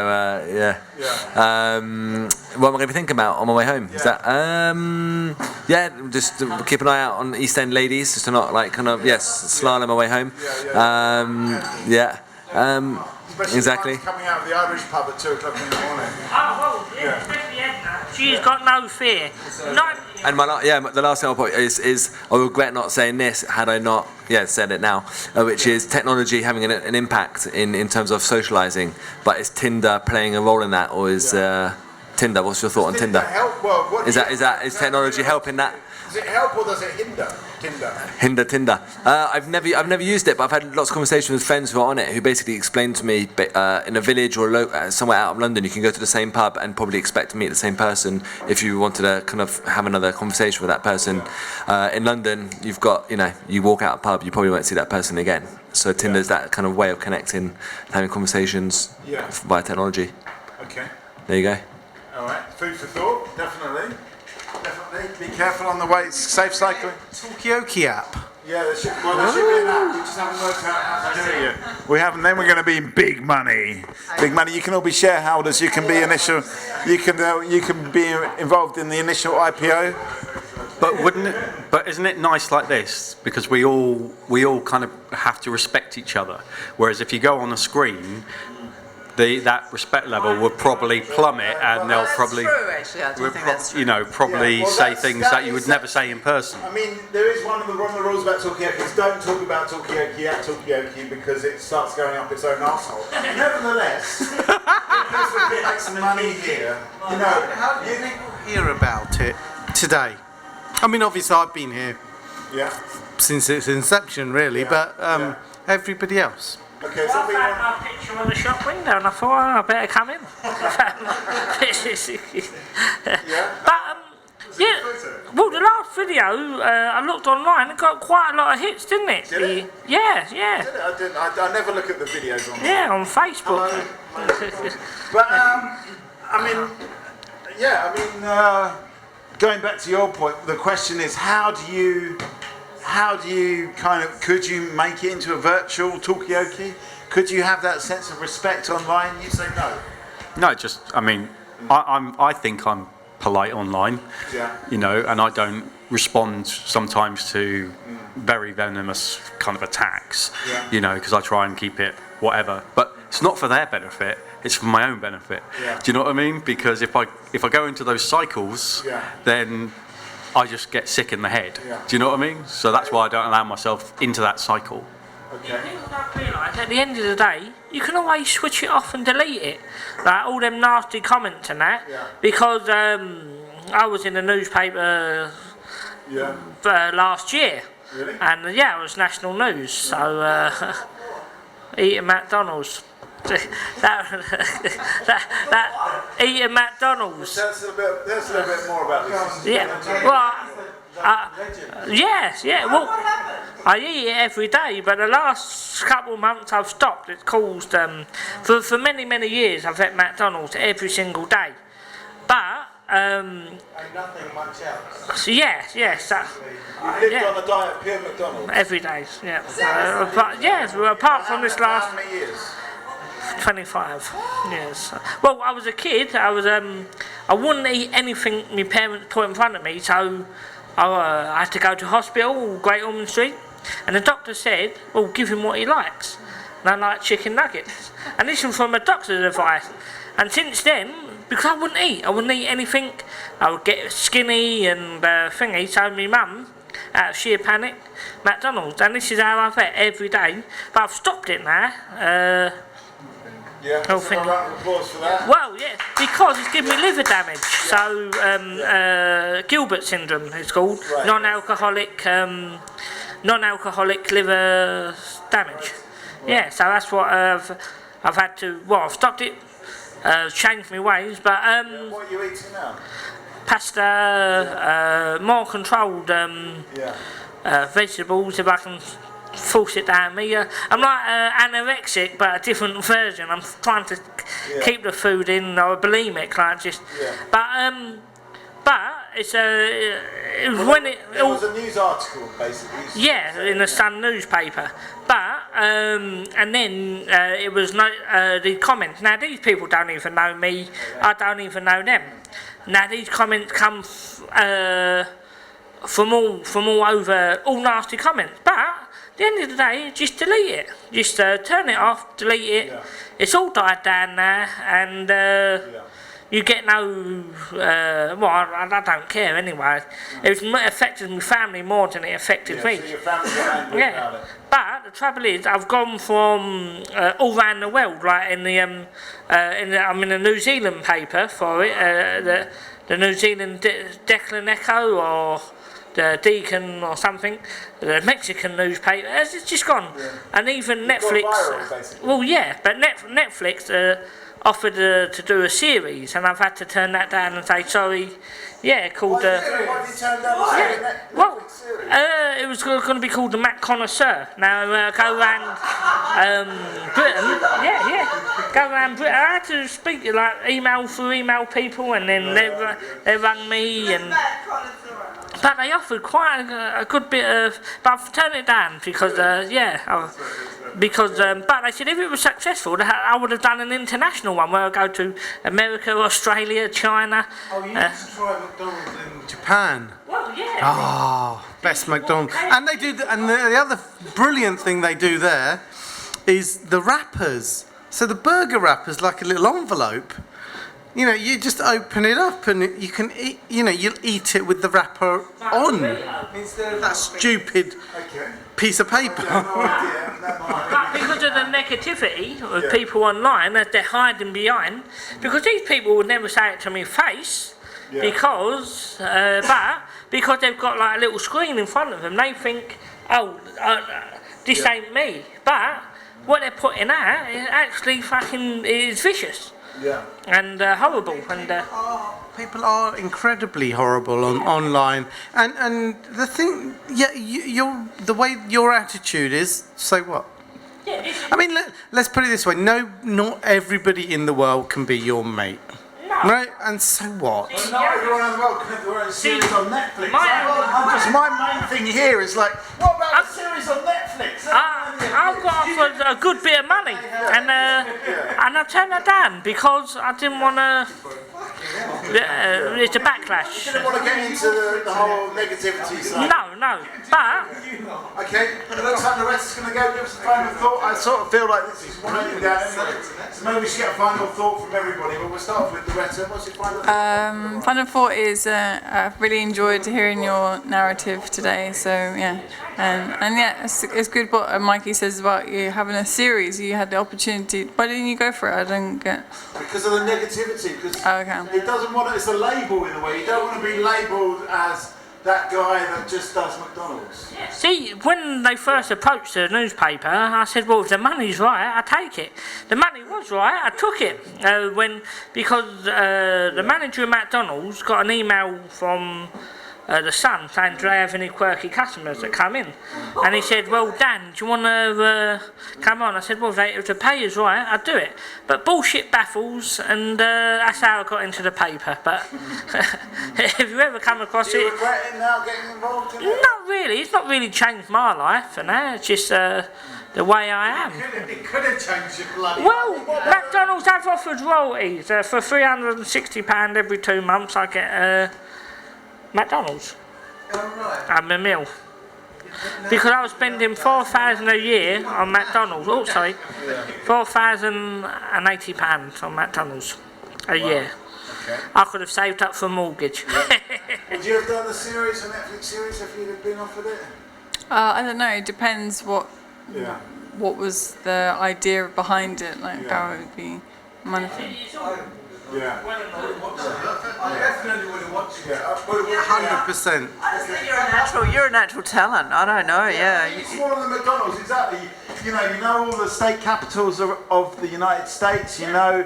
what am I going to be thinking about on my way home? Is that, just keep an eye out on East End ladies, just to not slalom my way home. Exactly. Coming out of the Irish pub at 2 o'clock in the morning. Oh, well, especially Edna. She's got no fear. And the last thing I'll put is I regret not saying this had I not said it now, which is technology having an impact in terms of socialising. But is Tinder playing a role in that, or is Tinder? What's your thought on Tinder? Is technology helping that? Does it help or does it hinder Tinder? I've never used it, but I've had lots of conversations with friends who are on it, who basically explained to me in a village or somewhere out of London, you can go to the same pub and probably expect to meet the same person if you wanted to kind of have another conversation with that person. In London, you've got you walk out a pub, you probably won't see that person again. So Tinder's that kind of way of connecting, having conversations via technology. Okay. There you go. All right. Food for thought. Definitely. Be careful on the way. Safe cycling. Talkaoke app. Yeah, there should be an app. We just haven't worked out how to do it yet. We haven't. Then we're going to be in big money. Big money. You can all be shareholders. You can be initial. You can be involved in the initial IPO. But isn't it nice like this? Because we all kind of have to respect each other. Whereas if you go on a screen, that respect level would probably plummet, and they'll probably, say things that you would never say in person. I mean, there is one of the rules about Talkaoke is don't talk about Talkaoke at Talkaoke because it starts going up its own arsehole. Nevertheless, because we can make some money here, how do people hear about it today? I mean, obviously I've been here since its inception, really, but everybody else. Okay, I found my picture on the shop window and I thought, I better come in. Well, the last video, I looked online, it got quite a lot of hits, didn't it? Did it? Yeah. Did it? I never look at the videos online. Yeah, on Facebook. But, going back to your point, the question is, how do you could you make it into a virtual Talkaoke? Could you have that sense of respect online? You say no. No, I think I'm polite online. Yeah. And I don't respond sometimes to very venomous kind of attacks. Yeah. Because I try and keep it whatever. But it's not for their benefit. it's for my own benefit. Yeah. Do you know what I mean? Because if I go into those cycles, then I just get sick in the head. Yeah. Do you know what I mean? So that's why I don't allow myself into that cycle. Okay. People don't realise at the end of the day, you can always switch it off and delete it. Like all them nasty comments and that. Yeah. Because I was in the newspaper last year. Really? And it was national news. So eating McDonald's. that eating McDonald's. Tell us a little bit more about this. Well, I eat it every day, but the last couple of months I've stopped. It's caused for many years I've had McDonald's every single day, but And nothing much else. so yes. You lived on a diet of pure McDonald's? Every day, yeah. But apart from this last How many years? 25 years. Well, I was a kid. I wouldn't eat anything my parents put in front of me, so I had to go to hospital, Great Ormond Street, and the doctor said, well, give him what he likes. And I like chicken nuggets. And this was from a doctor's advice. And since then, because I wouldn't eat anything, I would get skinny and thingy, so my mum, out of sheer panic, McDonald's. And this is how I've had every day. But I've stopped it now. Yeah, Oh, so a round of applause for that. Well, yeah, because it's given me liver damage. So, Gilbert syndrome it's called, Right. non-alcoholic liver damage. Yeah, so that's what I've had to. Well, I've stopped it, changed my ways, but What are you eating now? pasta, more controlled vegetables if I can force it down me. I'm like anorexic, but a different version. I'm trying to keep the food in, or bulimic, like just. But it's it was when it. There was a news article, basically. Yeah, in the Sun newspaper. But and then it was the comments. Now these people don't even know me. I don't even know them. Now these comments come from all over, all nasty comments. But at the end of the day, just delete it. Just turn it off, delete it. Yeah. It's all died down now, and you get no. I don't care anyway. It affected my family more than it affected me. So your family got angry about it. But the trouble is, I've gone from all around the world. Like I'm in a New Zealand paper for it, the New Zealand Declan Echo or the Deacon or something, the Mexican newspaper. It's just gone, and even Netflix. viral, basically. Well, yeah, but Netflix offered to do a series, and I've had to turn that down and say sorry. Yeah, called. Why have you turned down the Netflix Well, series? it was going to be called the Mac Connoisseur. Now go around Britain. Go around Britain. I had to speak email people, and then they rang me and. But they offered quite a good bit of. But I've turned it down because but they said if it was successful, I would have done an international one where I go to America, Australia, China. Oh, you need to try McDonald's in Japan. Well, yeah. Oh, best McDonald's. And they do, and the other brilliant thing they do there is the wrappers. So the burger wrapper's like a little envelope. You know, you just open it up and you can eat. You know, you'll eat it with the wrapper on instead of that stupid piece of paper. But because of the negativity of people online that they're hiding behind, because these people would never say it to me face, because they've got like a little screen in front of them, they think, this ain't me. But what they're putting out is actually fucking is vicious. Yeah. And horrible. And people are incredibly horrible online, and the thing, the way your attitude is. So what? I mean, let's put it this way: not everybody in the world can be your mate. Right, and so what? Well, not everyone in the world can have their own series on Netflix. My main thing here is like, what about a series on Netflix? I I've got offered a good bit of money, and I turned that down because I didn't want to. It's a backlash. You didn't want to get into the whole negativity side. No, but. Okay, it looks like the rest is going to go. Give us a final thought. I sort of feel like this is winding down, so maybe we should get a final thought from everybody. But we'll start with Loretta. What's your final thought? Final thought is I've really enjoyed hearing your narrative today. So yeah, and yeah, it's good what Mikey says about you having a series. You had the opportunity. Why didn't you go for it? I don't get. Because of the negativity. Because it doesn't want. It's a label in a way. You don't want to be labelled as that guy that just does McDonald's. See, when they first approached the newspaper, I said, well, if the money's right, I take it. The money was right, I took it. Because the manager of McDonald's got an email from the Sun saying, do they have any quirky customers that come in? And he said, well, Dan, do you want to come on? I said, well, if the pay is right, I'd do it. But bullshit baffles, and that's how I got into the paper. But if you ever come across Do you it... regret it now getting involved in it? Not really. It's not really changed my life, and it's just the way I am. It could have changed your bloody Well, McDonald's have offered royalties. For £360 every 2 months, I get McDonald's. And a meal. Because I was spending £4,000 a year on McDonald's. Oh, sorry. £4,080 on McDonald's a year. Okay. I could have saved up for a mortgage. Would you have done the series, a Netflix series, if you'd have been offered it? I don't know. It depends what Yeah. was the idea behind it, like how it would be managed. Yeah. I definitely would have watched it. 100%. You're a natural talent. I don't know. Yeah. It's more than McDonald's, exactly. You know all the state capitals of the United States. You know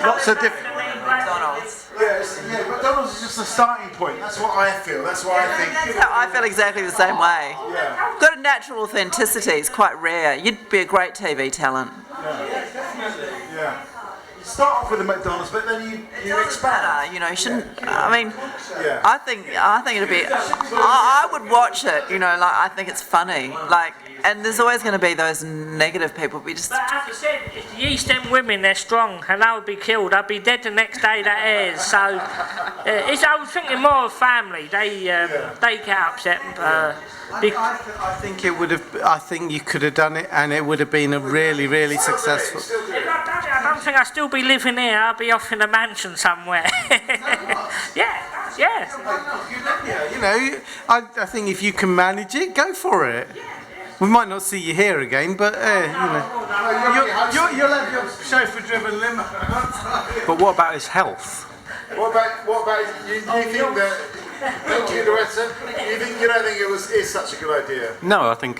lots of different. McDonald's. Yeah, McDonald's is just a starting point. That's what I feel. That's what I think. That's how I feel exactly the same way. Yeah. Got a natural authenticity. It's quite rare. You'd be a great TV talent. Yeah. Start off with the McDonald's, but then you expand. You know, you shouldn't. I mean, Yeah. I think it'd be. I would watch it. You know, like I think it's funny. Like, and there's always going to be those negative people. We just. But as I said, it's the East End women, they're strong, and I would be killed. I'd be dead the next day that airs. So, I was thinking more of family. They get upset. I think it would have. I think you could have done it, and it would have been a really, really successful. If I'd done it, I don't think I'd still be living here. I'd be off in a mansion somewhere. Yeah. You know, I think if you can manage it, go for it. We might not see you here again, but you know, you'll have your chauffeur-driven limo. But what about his health? What about you think that? Thank you, Loretta. You don't think is such a good idea? No, I think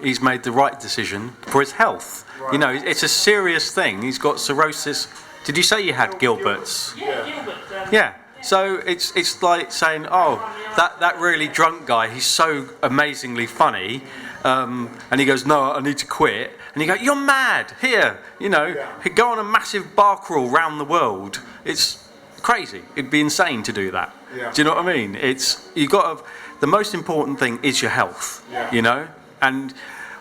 he's made the right decision for his health. Right. You know, it's a serious thing. He's got cirrhosis. Did you say you had Gilbert's? Yeah, Gilbert. Yeah. So it's like saying, oh, that really drunk guy, he's so amazingly funny, and he goes, no, I need to quit. And you go, you're mad. Here, you know, go on a massive bar crawl round the world. It's crazy. It'd be insane to do that. Yeah. Do you know what I mean? The most important thing is your health. Yeah. You know, and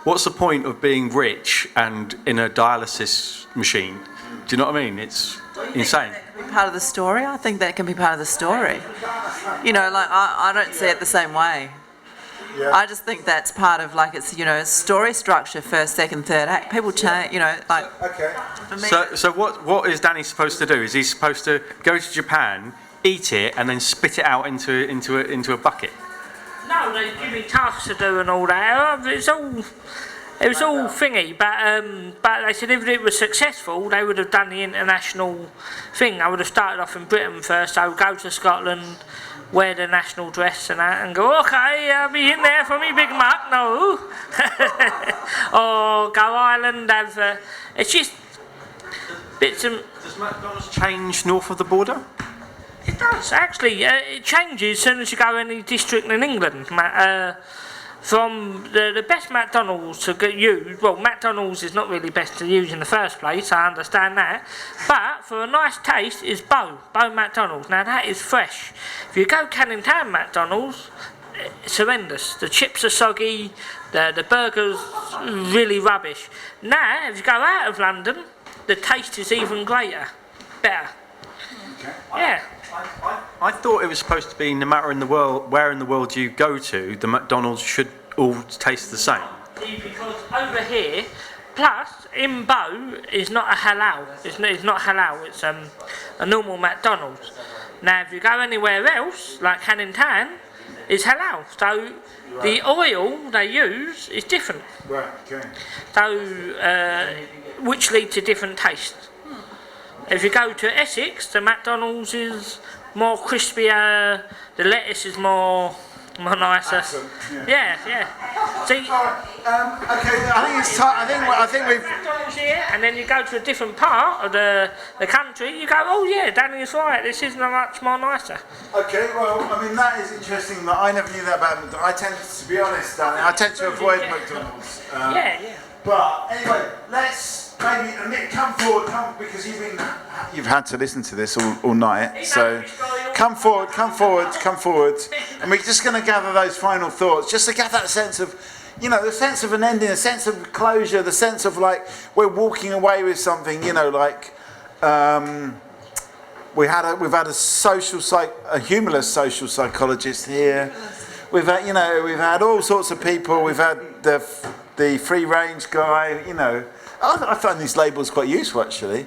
what's the point of being rich and in a dialysis machine? Do you know what I mean? It's insane. Part of the story. I think that can be part of the story. You know, like I don't see it the same way. Yeah. I just think that's part of like it's story structure, first, second, third act. People change. You know, like. Okay. For me, So what is Danny supposed to do? Is he supposed to go to Japan, eat it, and then spit it out into a bucket? No, they give me tasks to do and all that. It was all thingy, but they said if it was successful, they would have done the international thing. I would have started off in Britain first. I would go to Scotland, wear the national dress and that, and go, okay, I'll be in there for me Big Mac, no. Or go Ireland, it's just bits and... Does McDonald's change north of the border? It does, actually. It changes as soon as you go any district in England. From the best McDonald's to get used, well, McDonald's is not really best to use in the first place, I understand that. But for a nice taste is Bow McDonald's. Now that is fresh. If you go Canning Town McDonald's, it's horrendous. The chips are soggy, the burger's really rubbish. Now, if you go out of London, the taste is even greater, better. Yeah. I thought it was supposed to be no matter in the world, where in the world you go to, the McDonald's should all taste the same. Because over here, plus in Bow is not a halal. It's not halal. It's a normal McDonald's. Now, if you go anywhere else, like Canning Town, it's halal. So the oil they use is different. Right. Okay. So which lead to different tastes. If you go to Essex, the McDonald's is more crispier. The lettuce is more nicer. Accent, Yeah. See, okay, I think it's time. I think we've. McDonald's here, and then you go to a different part of the country. You go, oh yeah, Danny's right. This is much more nicer. Okay, well, I mean that is interesting. That I never knew that about McDonald's. I tend, to be honest, Danny, I tend to avoid McDonald's. Yeah. But anyway, let's maybe Nick come forward, because you've had to listen to this all night. So come forward, and we're just going to gather those final thoughts, just to get that sense of, the sense of an ending, a sense of closure, the sense of like we're walking away with something. Like we've had a humorless social psychologist here. We've had all sorts of people. We've had the free range guy, I find these labels quite useful actually.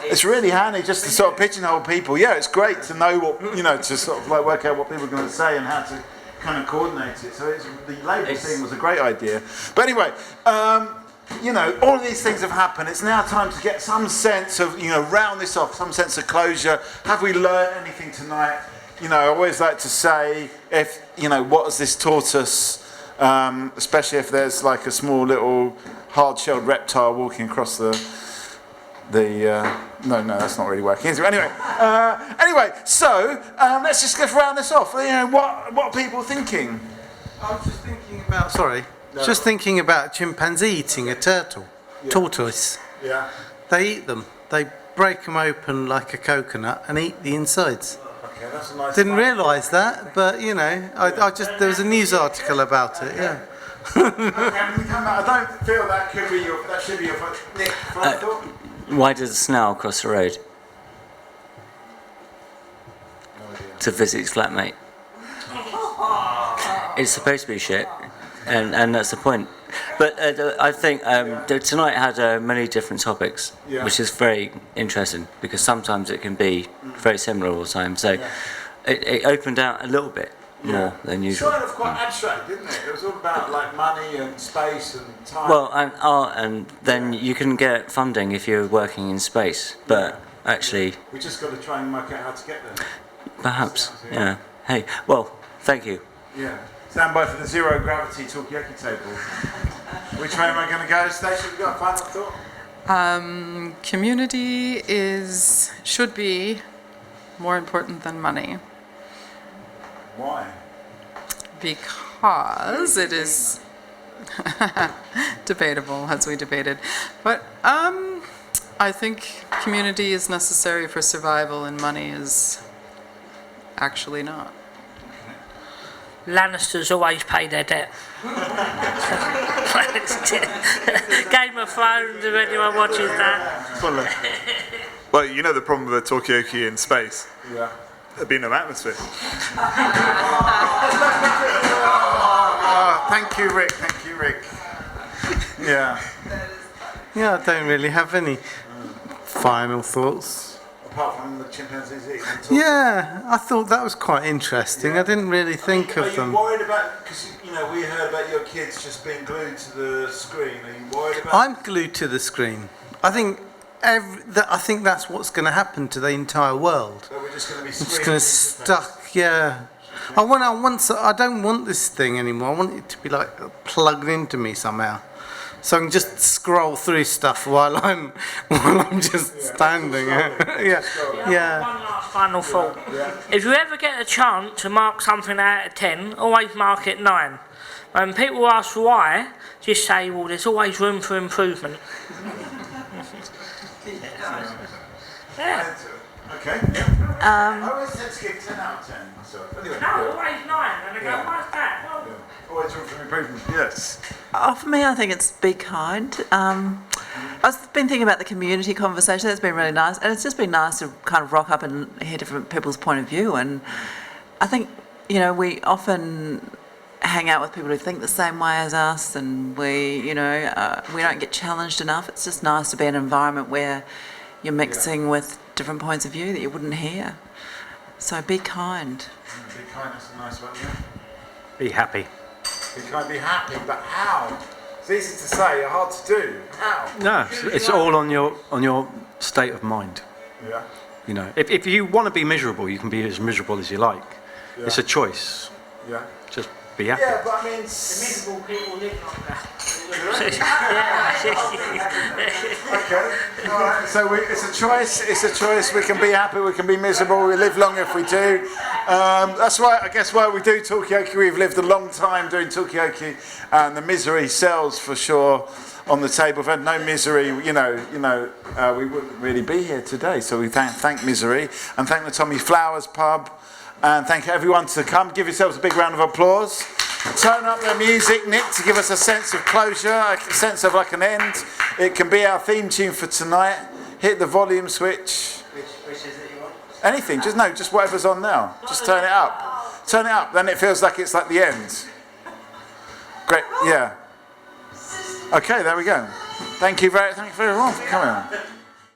It's really handy just to sort of pigeonhole people. Yeah, it's great to know what, to sort of like work out what people are going to say and how to kind of coordinate it. So the label thing was a great idea. But anyway, all of these things have happened. It's now time to get some sense of, round this off, some sense of closure. Have we learned anything tonight? I always like to say, what has this taught us? Especially if there's like a small little hard-shelled reptile walking across no, that's not really working, is it? Anyway, so let's just round this off. What are people thinking? I was just thinking about a chimpanzee eating a tortoise. Yeah. They eat them. They break them open like a coconut and eat the insides. Okay, that's a nice. Didn't realise that, but there was a news article about it. Yeah. I don't feel that should be your Nick. Final thought? Why does a snail cross the road? To visit his flatmate. It's supposed to be shit, and that's the point. But I think tonight had many different topics, which is very interesting because sometimes it can be very similar all the time. So it opened out a little bit more than usual. It's kind of quite abstract, didn't it? It was all about like money and space and time. Well, and art, and then you can get funding if you're working in space, but actually... We just got to try and work out how to get there. Perhaps, yeah. Hey, well, thank you. Yeah. Stand by for the zero gravity Talkaoke table. Which way am I going to go? Stacey, have you got a final thought? Community should be more important than money. Why? Because it is debatable, as we debated. But I think community is necessary for survival and money is actually not. Lannisters always pay their debt. Game of Thrones, if anyone watches that. Well, the problem with Talkaoke in space? Yeah. There'd be no atmosphere. Thank you, Rick. Yeah. Yeah, I don't really have any final thoughts. Apart from the chimpanzees eating tortoise. Yeah, I thought that was quite interesting. I didn't really think of them. Are you worried about, because we heard about your kids just being glued to the screen. Are you worried about? I'm glued to the screen. I think that's what's going to happen to the entire world. So we're just going to be I'm just going to stuck. Yeah. I don't want this thing anymore. I want it to be like plugged into me somehow, so I can just scroll through stuff while I'm just standing. Yeah. One last final thought. If you ever get a chance to mark something out of 10, always mark it 9. When people ask why, just say, well, there's always room for improvement. Yeah. Okay. I always tend to give 10 out of 10 myself. Anyway. No, always 9, and they go, what's that? Oh. Always room for improvement. Yes. For me, I think it's be kind. I've been thinking about the community conversation. That's been really nice, and it's just been nice to kind of rock up and hear different people's point of view. And I think, you know, we often hang out with people who think the same way as us, and we don't get challenged enough. It's just nice to be in an environment where you're mixing with different points of view that you wouldn't hear. So be kind. Be kind, that's a nice one, yeah. Be happy. Be kind, be happy, but how? It's easy to say, hard to do. How? No, it's all on your state of mind. Yeah. You know, if you want to be miserable, you can be as miserable as you like. Yeah. It's a choice. Yeah. Just be happy. Yeah, but I mean, Miserable people live like that. Okay. All right. So it's a choice. It's a choice. We can be happy. We can be miserable. We live long if we do. That's why I guess why we do Talkaoke. We've lived a long time doing Talkaoke, and the misery sells for sure on the table. If we had no misery, we wouldn't really be here today. So we thank misery and thank the Tommy Flowers pub. And thank everyone to come. Give yourselves a big round of applause. Turn up the music, Nick, to give us a sense of closure, a sense of like an end. It can be our theme tune for tonight. Hit the volume switch. Which is it you want? Anything, just whatever's on now. Just turn it up. Turn it up, then it feels like it's like the end. Great, yeah. Okay, there we go. Thank you very much for coming.